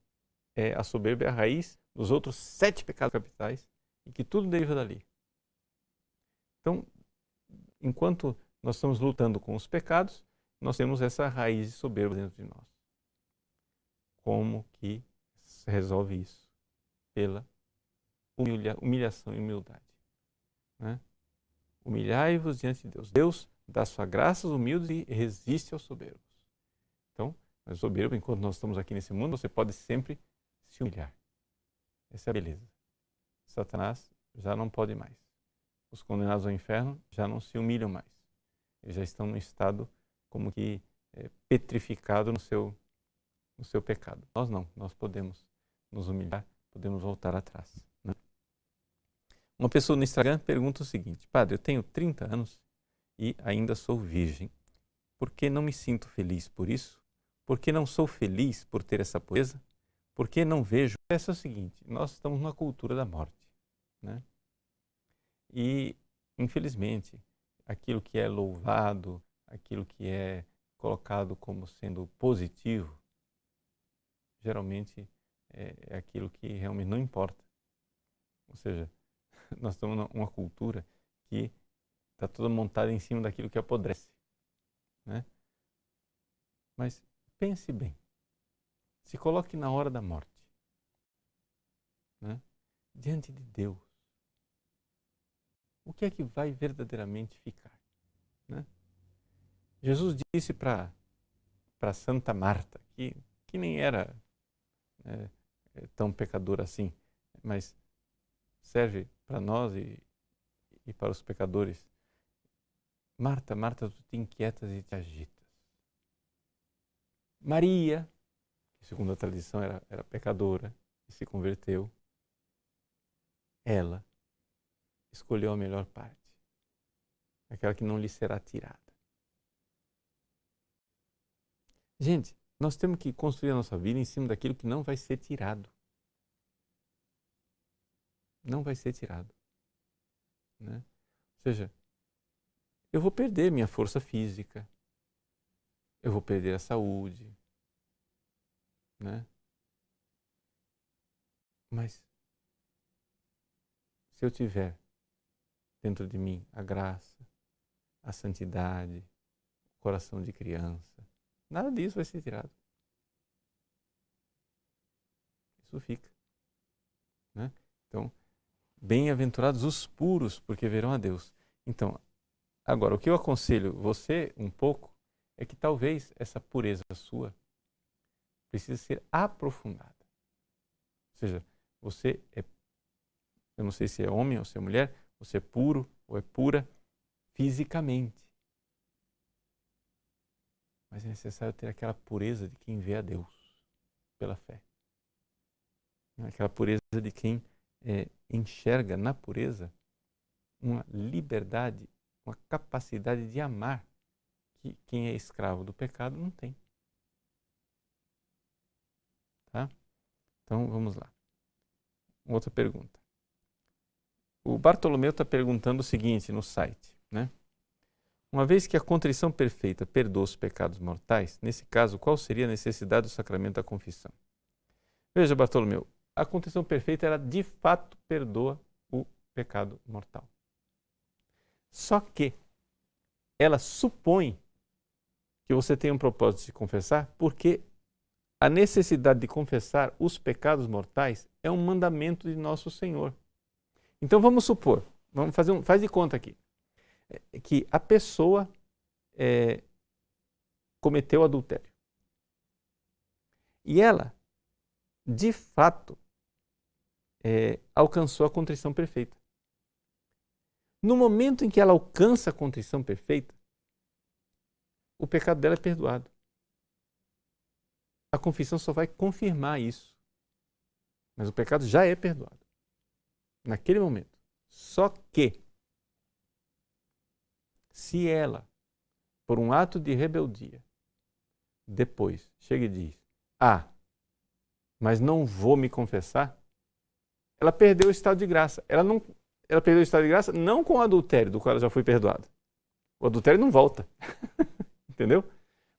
a soberba é a raiz dos outros 7 pecados capitais e que tudo deriva dali. Então, enquanto nós estamos lutando com os pecados, nós temos essa raiz de soberba dentro de nós. Como que se resolve isso? Pela humilhação e humildade, né? Humilhai-vos diante de Deus. Deus dá sua graça aos humildes e resiste aos soberbos. Então, mas soberbo, enquanto nós estamos aqui nesse mundo, você pode sempre se humilhar. Essa é a beleza. Satanás já não pode mais. Os condenados ao inferno já não se humilham mais. Eles já estão num estado como que petrificado no seu pecado. Nós não, nós podemos nos humilhar, podemos voltar atrás, né? Uma pessoa no Instagram pergunta o seguinte: Padre, eu tenho 30 anos e ainda sou virgem. Por que não me sinto feliz por isso? Por que não sou feliz por ter essa pureza? Por que não vejo? Essa é o seguinte: nós estamos numa cultura da morte, né? E, infelizmente, aquilo que é louvado, aquilo que é colocado como sendo positivo, geralmente é aquilo que realmente não importa. Ou seja, nós estamos numa cultura que está toda montada em cima daquilo que apodrece, né? Mas pense bem, se coloque na hora da morte, né, diante de Deus. O que é que vai verdadeiramente ficar, né? Jesus disse para Santa Marta, que nem era tão pecadora assim, mas serve para nós e para os pecadores. Marta, Marta, tu te inquietas e te agitas. Maria, que segundo a tradição era pecadora e se converteu, ela escolheu a melhor parte, aquela que não lhe será tirada. Gente, nós temos que construir a nossa vida em cima daquilo que não vai ser tirado. Não vai ser tirado, né? Ou seja, eu vou perder minha força física, eu vou perder a saúde, né? Mas se eu tiver dentro de mim a graça, a santidade, o coração de criança, nada disso vai ser tirado. Isso fica, né? Então, bem-aventurados os puros, porque verão a Deus. Então, agora, o que eu aconselho você um pouco é que talvez essa pureza sua precise ser aprofundada. Ou seja, você eu não sei se é homem ou se é mulher, você é puro ou é pura fisicamente. Mas é necessário ter aquela pureza de quem vê a Deus pela fé. Aquela pureza de quem enxerga na pureza uma liberdade, uma capacidade de amar que quem é escravo do pecado não tem. Tá? Então vamos lá. Outra pergunta. O Bartolomeu está perguntando o seguinte no site, né? Uma vez que a contrição perfeita perdoa os pecados mortais, nesse caso, qual seria a necessidade do sacramento da confissão? Veja, Bartolomeu, a contrição perfeita, ela de fato perdoa o pecado mortal. Só que ela supõe que você tem um propósito de se confessar, porque a necessidade de confessar os pecados mortais é um mandamento de nosso Senhor. Então vamos supor, faz de conta aqui, que a pessoa cometeu adultério. E ela, de fato, alcançou a contrição perfeita. No momento em que ela alcança a contrição perfeita, o pecado dela é perdoado. A confissão só vai confirmar isso. Mas o pecado já é perdoado. Naquele momento. Só que, se ela, por um ato de rebeldia, depois chega e diz: mas não vou me confessar, ela perdeu o estado de graça. Ela perdeu o estado de graça não com o adultério, do qual ela já foi perdoada. O adultério não volta. Entendeu?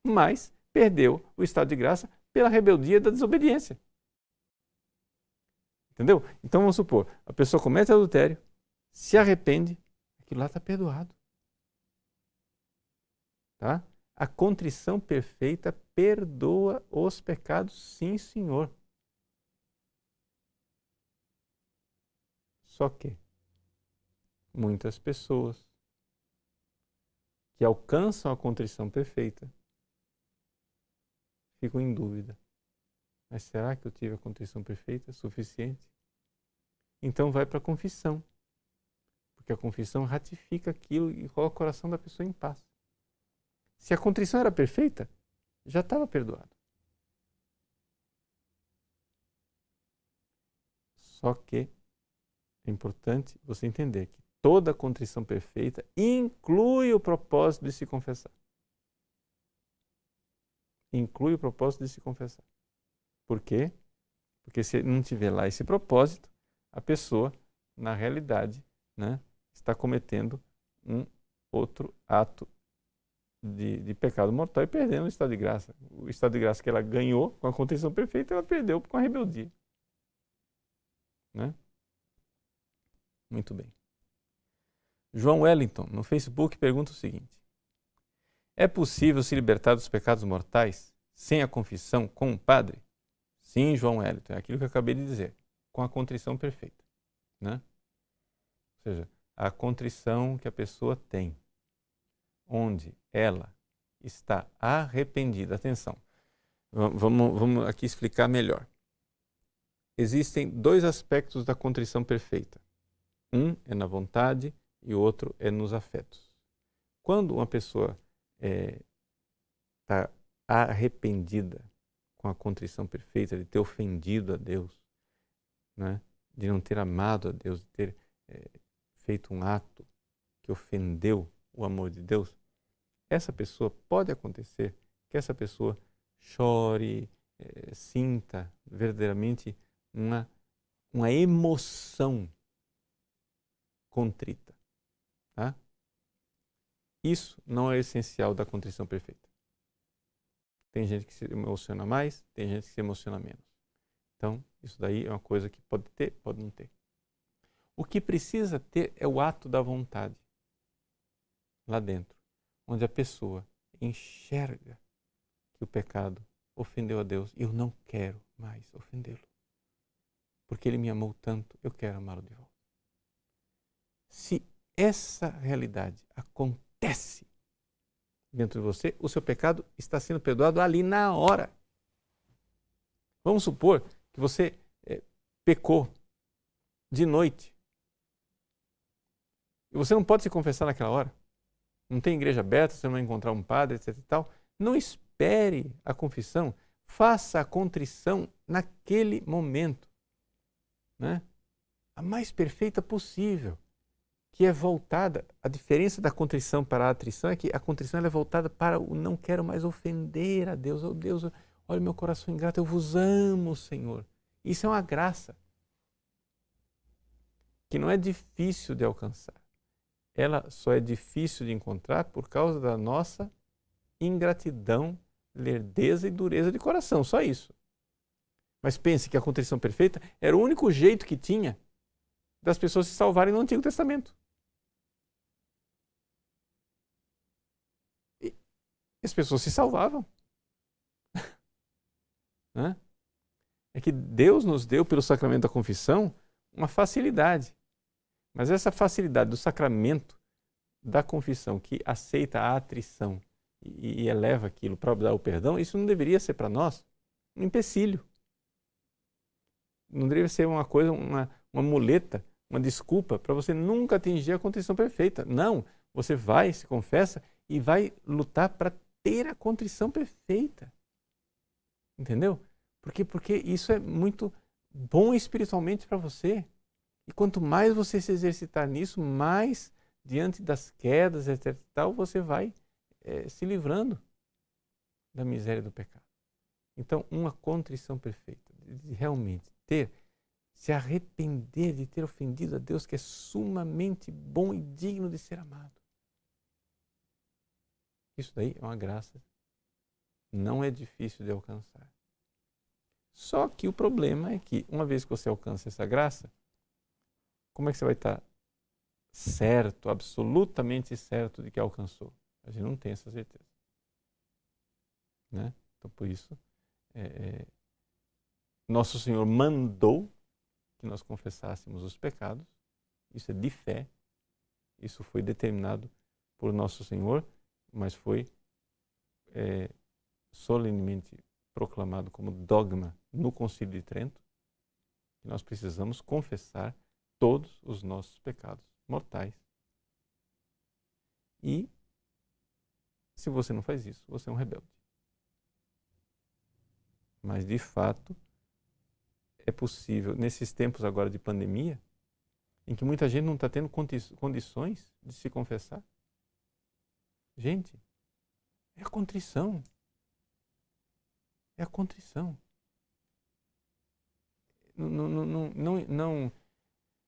Mas perdeu o estado de graça pela rebeldia da desobediência. Entendeu? Então vamos supor, a pessoa comete adultério, se arrepende, aquilo lá está perdoado. Tá? A contrição perfeita perdoa os pecados, sim, Senhor. Só que muitas pessoas que alcançam a contrição perfeita ficam em dúvida. Mas será que eu tive a contrição perfeita suficiente? Então vai para a confissão. Porque a confissão ratifica aquilo e coloca o coração da pessoa em paz. Se a contrição era perfeita, já estava perdoado. Só que é importante você entender que toda contrição perfeita inclui o propósito de se confessar. Inclui o propósito de se confessar. Por quê? Porque se não tiver lá esse propósito, a pessoa, na realidade, está cometendo um outro ato de pecado mortal e perdendo o estado de graça. O estado de graça que ela ganhou com a contrição perfeita, ela perdeu com a rebeldia. Muito bem. João Wellington, no Facebook, pergunta o seguinte: é possível se libertar dos pecados mortais sem a confissão com um padre? Sim, João Wellington, é aquilo que eu acabei de dizer, com a contrição perfeita. Ou seja, a contrição que a pessoa tem, onde ela está arrependida. Atenção, vamos aqui explicar melhor. Existem dois aspectos da contrição perfeita. Um é na vontade e o outro é nos afetos. Quando uma pessoa está arrependida com a contrição perfeita, de ter ofendido a Deus, de não ter amado a Deus, de ter feito um ato que ofendeu o amor de Deus, essa pessoa, pode acontecer que essa pessoa chore, sinta verdadeiramente uma emoção contrita. Tá? Isso não é essencial da contrição perfeita. Tem gente que se emociona mais, tem gente que se emociona menos. Então, isso daí é uma coisa que pode ter, pode não ter. O que precisa ter é o ato da vontade, lá dentro, onde a pessoa enxerga que o pecado ofendeu a Deus e eu não quero mais ofendê-lo. Porque ele me amou tanto, eu quero amá-lo de volta. Se essa realidade acontece dentro de você, o seu pecado está sendo perdoado ali na hora. Vamos supor que você pecou de noite. E você não pode se confessar naquela hora. Não tem igreja aberta, você não vai encontrar um padre, etc e tal. Não espere a confissão. Faça a contrição naquele momento. A mais perfeita possível. Que é voltada, a diferença da contrição para a atrição é que a contrição é voltada para o não quero mais ofender a Deus. Oh Deus, olha o meu coração ingrato, eu vos amo, Senhor. Isso é uma graça que não é difícil de alcançar. ela só é difícil de encontrar por causa da nossa ingratidão, lerdeza e dureza de coração, só isso. Mas pense que a contrição perfeita era o único jeito que tinha das pessoas se salvarem no Antigo Testamento. E as pessoas se salvavam. É que Deus nos deu, pelo sacramento da confissão, uma facilidade. Mas essa facilidade do sacramento da confissão, que aceita a atrição e eleva aquilo para dar o perdão, isso não deveria ser para nós um empecilho. Não deveria ser uma coisa, uma muleta, uma desculpa para você nunca atingir a contrição perfeita. Não, você vai, se confessa e vai lutar para ter a contrição perfeita. Entendeu? Porque isso é muito bom espiritualmente para você. E quanto mais você se exercitar nisso, mais diante das quedas, etc. Tal, você vai se livrando da miséria do pecado. Então, uma contrição perfeita, de realmente se arrepender de ter ofendido a Deus, que é sumamente bom e digno de ser amado. Isso daí é uma graça. Não é difícil de alcançar. Só que o problema é que, uma vez que você alcança essa graça, como é que você vai estar certo, absolutamente certo de que alcançou? A gente não tem essa certeza. Né? Então, por isso, Nosso Senhor mandou que nós confessássemos os pecados. Isso é de fé. Isso foi determinado por Nosso Senhor, mas foi solenemente proclamado como dogma no Concílio de Trento, que nós precisamos confessar todos os nossos pecados mortais. E, se você não faz isso, você é um rebelde. Mas, de fato, é possível, nesses tempos agora de pandemia, em que muita gente não está tendo condições de se confessar. Gente, é a contrição. É a contrição.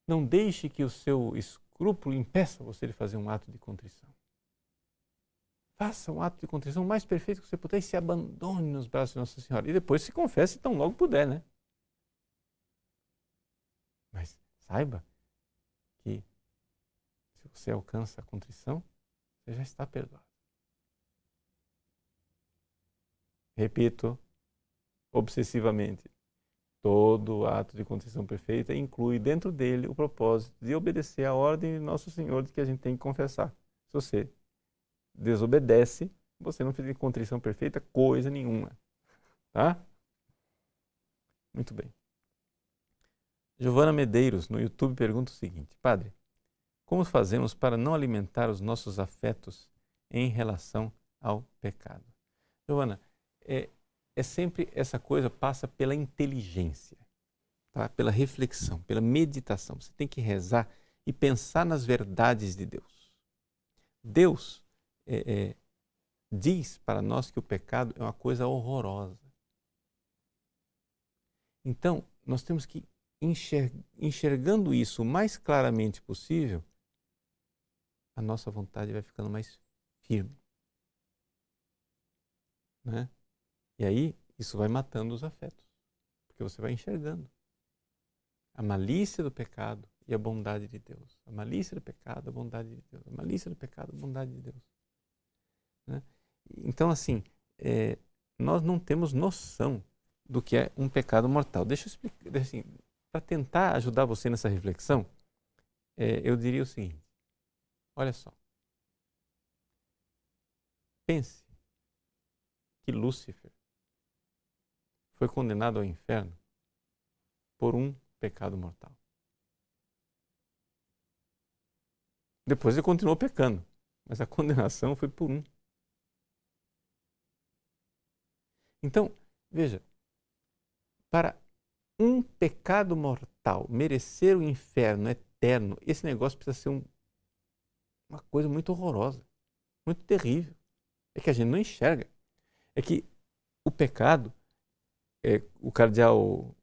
Não deixe que o seu escrúpulo impeça você de fazer um ato de contrição. Faça um ato de contrição mais perfeito que você puder e se abandone nos braços de Nossa Senhora. E depois se confesse tão logo puder, né? Mas saiba que se você alcança a contrição, você já está perdoado. Repito, obsessivamente, todo ato de contrição perfeita inclui dentro dele o propósito de obedecer à ordem de Nosso Senhor de que a gente tem que confessar. Se você desobedece, você não fez contrição perfeita coisa nenhuma. Tá? Muito bem. Giovana Medeiros, no YouTube, pergunta o seguinte: Padre, como fazemos para não alimentar os nossos afetos em relação ao pecado? Giovana, sempre essa coisa passa pela inteligência, tá? Pela reflexão, pela meditação. Você tem que rezar e pensar nas verdades de Deus. Deus diz para nós que o pecado é uma coisa horrorosa. Então, nós temos que enxergando isso o mais claramente possível, a nossa vontade vai ficando mais firme. Né? E aí, isso vai matando os afetos, porque você vai enxergando a malícia do pecado e a bondade de Deus. A malícia do pecado, a bondade de Deus. A malícia do pecado, a bondade de Deus. Né? Então, assim, nós não temos noção do que é um pecado mortal. Deixa eu explicar, assim, para tentar ajudar você nessa reflexão, eu diria o seguinte: olha só. Pense que Lúcifer foi condenado ao inferno por um pecado mortal. Depois ele continuou pecando, mas a condenação foi por um. Então, veja, para um pecado mortal merecer o inferno eterno, esse negócio precisa ser uma coisa muito horrorosa, muito terrível. É que a gente não enxerga. É que o pecado, o cardeal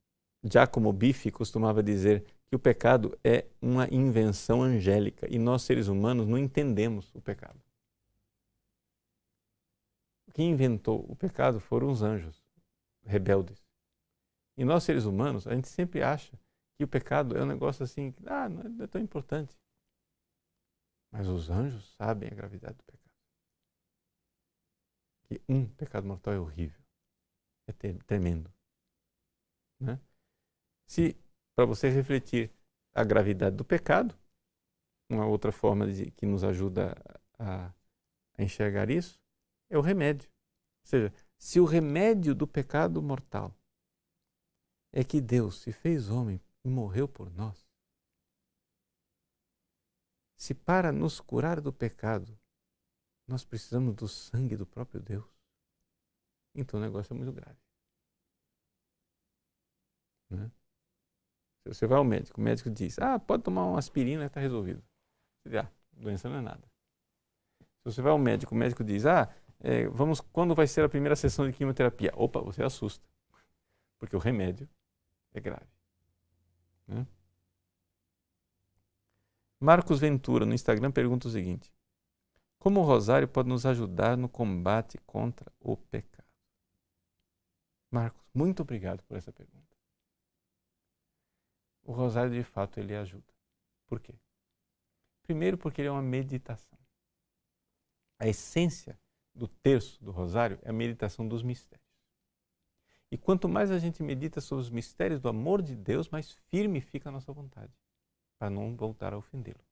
Giacomo Biffi costumava dizer que o pecado é uma invenção angélica e nós, seres humanos, não entendemos o pecado. Quem inventou o pecado foram os anjos rebeldes. E nós, seres humanos, a gente sempre acha que o pecado é um negócio assim, não é tão importante. Mas os anjos sabem a gravidade do pecado. Que um pecado mortal é horrível, é tremendo. Né? Se, para você refletir a gravidade do pecado, uma outra forma que nos ajuda a enxergar isso é o remédio. Ou seja, se o remédio do pecado mortal é que Deus se fez homem e morreu por nós, se para nos curar do pecado nós precisamos do sangue do próprio Deus, então o negócio é muito grave. Né? Se você vai ao médico, o médico diz, pode tomar uma aspirina e está resolvido. Você diz, doença não é nada. Se você vai ao médico, o médico diz, quando vai ser a primeira sessão de quimioterapia? Opa, você assusta, porque o remédio é grave. Né? Marcos Ventura, no Instagram, pergunta o seguinte: como o rosário pode nos ajudar no combate contra o pecado? Marcos, muito obrigado por essa pergunta. O rosário, de fato, ele ajuda. Por quê? Primeiro, porque ele é uma meditação. A essência do terço do rosário é a meditação dos mistérios. E quanto mais a gente medita sobre os mistérios do amor de Deus, mais firme fica a nossa vontade, para não voltar a ofendê-lo.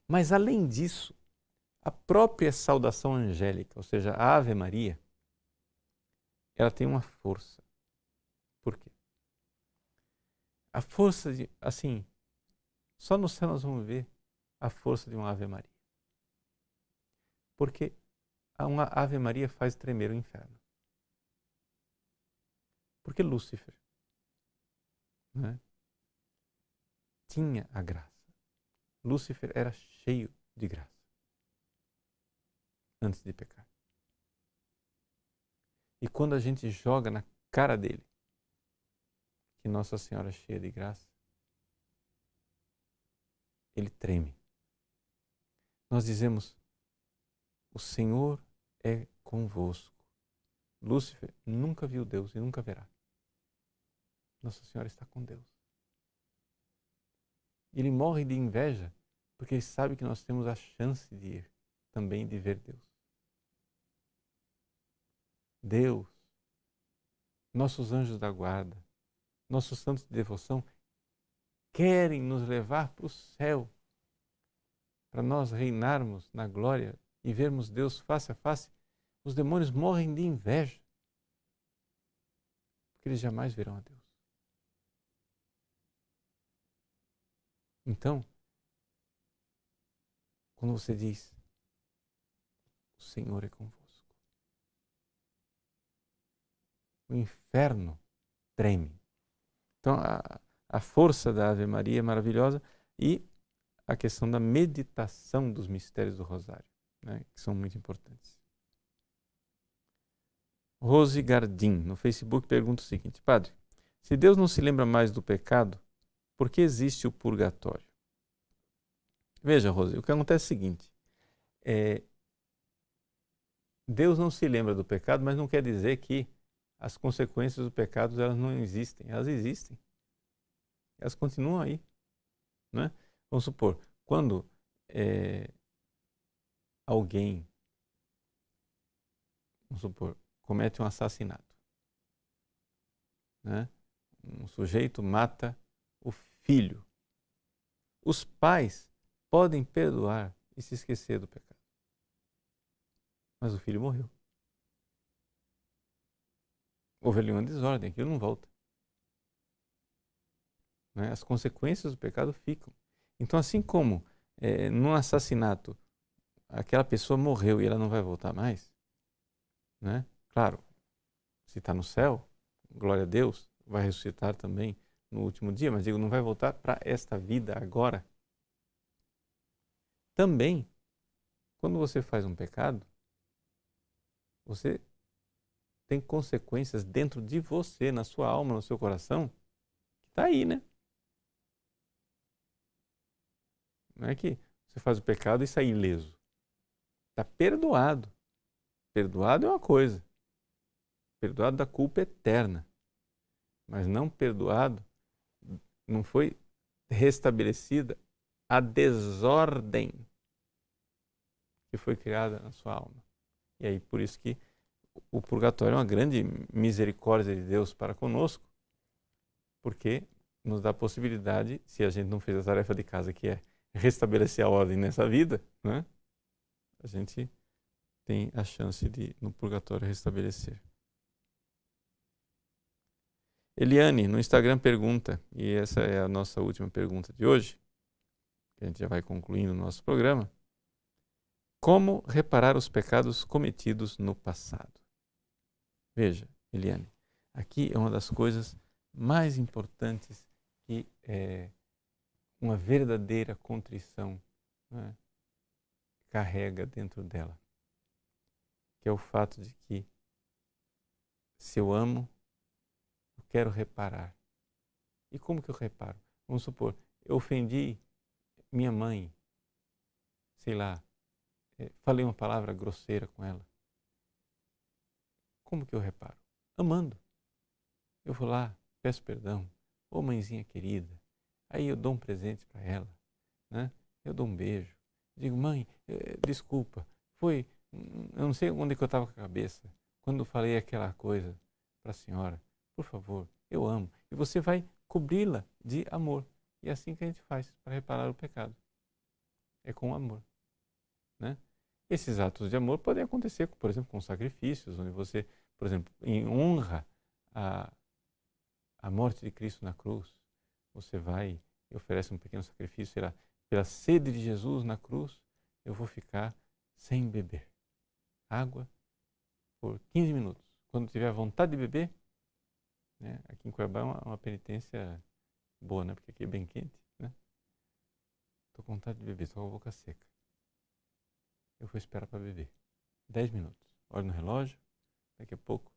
Mas, além disso, a própria saudação angélica, ou seja, a Ave Maria, ela tem uma força. Por quê? A força de, só no céu nós vamos ver a força de uma Ave Maria. Porque uma Ave Maria faz tremer o inferno. Porque Lúcifer, né, tinha a graça. Lúcifer era cheio de graça antes de pecar. E quando a gente joga na cara dele que Nossa Senhora é cheia de graça, ele treme. Nós dizemos, o Senhor é convosco. Lúcifer nunca viu Deus e nunca verá. Nossa Senhora está com Deus. Ele morre de inveja porque ele sabe que nós temos a chance de ir também de ver Deus. Deus, nossos anjos da guarda, nossos santos de devoção querem nos levar para o céu, para nós reinarmos na glória e vermos Deus face a face. Os demônios morrem de inveja, porque eles jamais verão a Deus. Então, quando você diz, o Senhor é convosco, o inferno treme. Então, a força da Ave Maria é maravilhosa e a questão da meditação dos mistérios do Rosário, né, que são muito importantes. Rose Gardim, no Facebook, pergunta o seguinte: Padre, se Deus não se lembra mais do pecado, por que existe o purgatório? Veja, Rose, o que acontece é o seguinte: Deus não se lembra do pecado, mas não quer dizer que as consequências do pecado elas não existem. Elas existem. Elas continuam aí. Né? Vamos supor, quando alguém, comete um assassinato, né? Um sujeito mata o filho. Os pais podem perdoar e se esquecer do pecado. Mas o filho morreu. Houve ali uma desordem, aquilo não volta. Né? As consequências do pecado ficam. Então, assim como num assassinato, aquela pessoa morreu e ela não vai voltar mais, né? Claro, se está no céu, glória a Deus, vai ressuscitar também no último dia, mas digo, não vai voltar para esta vida agora. Também, quando você faz um pecado, você tem consequências dentro de você, na sua alma, no seu coração, que está aí, né? Não é que você faz o pecado e sai ileso. Está perdoado. Perdoado é uma coisa. Perdoado da culpa eterna. Mas não perdoado, não foi restabelecida a desordem que foi criada na sua alma. E aí, por isso que o purgatório é uma grande misericórdia de Deus para conosco, porque nos dá a possibilidade, se a gente não fez a tarefa de casa, que é restabelecer a ordem nessa vida, né? A gente tem a chance de, no purgatório, restabelecer. Eliane, no Instagram, pergunta, e essa é a nossa última pergunta de hoje, que a gente já vai concluindo o nosso programa. Como reparar os pecados cometidos no passado? Veja, Eliane, aqui é uma das coisas mais importantes que uma verdadeira contrição, né, carrega dentro dela, que é o fato de que se eu amo, eu quero reparar. E como que eu reparo? Vamos supor, eu ofendi minha mãe, sei lá, falei uma palavra grosseira com ela. Como que eu reparo? Amando. Eu vou lá, peço perdão. Ô mãezinha querida. Aí eu dou um presente para ela, né? Eu dou um beijo. Digo, mãe, desculpa, eu não sei onde que eu estava com a cabeça quando falei aquela coisa para a senhora. Por favor, eu amo. E você vai cobri-la de amor. E é assim que a gente faz para reparar o pecado. É com amor, né? Esses atos de amor podem acontecer, por exemplo, com sacrifícios, onde você, por exemplo, em honra a morte de Cristo na cruz, você vai e oferece um pequeno sacrifício, será pela sede de Jesus na cruz, eu vou ficar sem beber água por 15 minutos. Quando tiver vontade de beber, né, aqui em Cuiabá é uma penitência boa, né, porque aqui é bem quente, né? Estou com vontade de beber, estou com a boca seca. Eu vou esperar para beber. 10 minutos. Olho no relógio, daqui a pouco.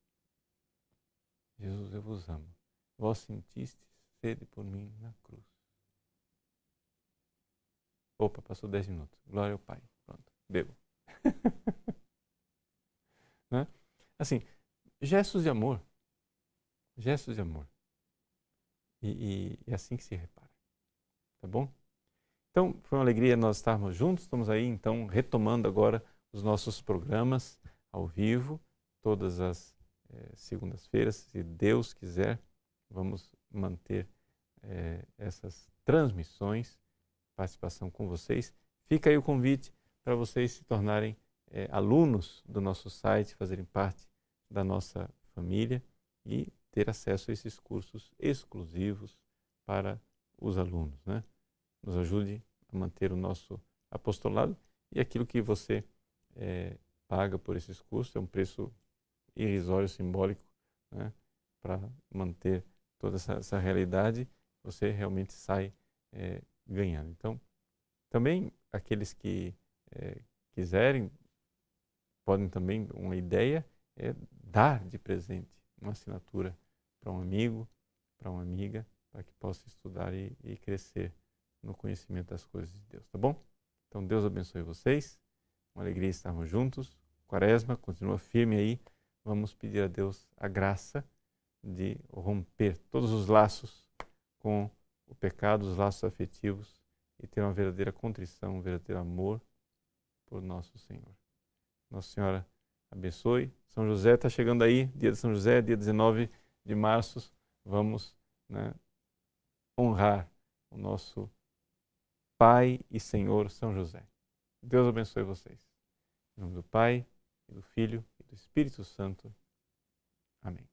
Jesus, eu vos amo. Vós sentistes sede por mim na cruz. Opa, passou 10 minutos. Glória ao Pai. Pronto, bebo. Né? Assim, gestos de amor. Gestos de amor. E é assim que se repara. Tá bom? Então, foi uma alegria nós estarmos juntos. Estamos aí, então, retomando agora os nossos programas ao vivo, todas as segundas-feiras, se Deus quiser, vamos manter essas transmissões, participação com vocês. Fica aí o convite para vocês se tornarem alunos do nosso site, fazerem parte da nossa família e ter acesso a esses cursos exclusivos para os alunos, né? Nos ajude a manter o nosso apostolado e aquilo que você paga por esses cursos é um preço irrisório, simbólico, né? Para manter toda essa realidade, você realmente sai ganhando. Então, também aqueles que quiserem, podem também, uma ideia é dar de presente uma assinatura para um amigo, para uma amiga, para que possa estudar e crescer no conhecimento das coisas de Deus, tá bom? Então Deus abençoe vocês, uma alegria estarmos juntos, Quaresma continua firme aí, vamos pedir a Deus a graça de romper todos os laços com o pecado, os laços afetivos e ter uma verdadeira contrição, um verdadeiro amor por nosso Senhor. Nossa Senhora abençoe. São José está chegando aí, dia de São José, dia 19 de março, vamos, né, honrar o nosso Pai e Senhor São José. Deus abençoe vocês. Em nome do Pai, e do Filho e do Espírito Santo. Amém.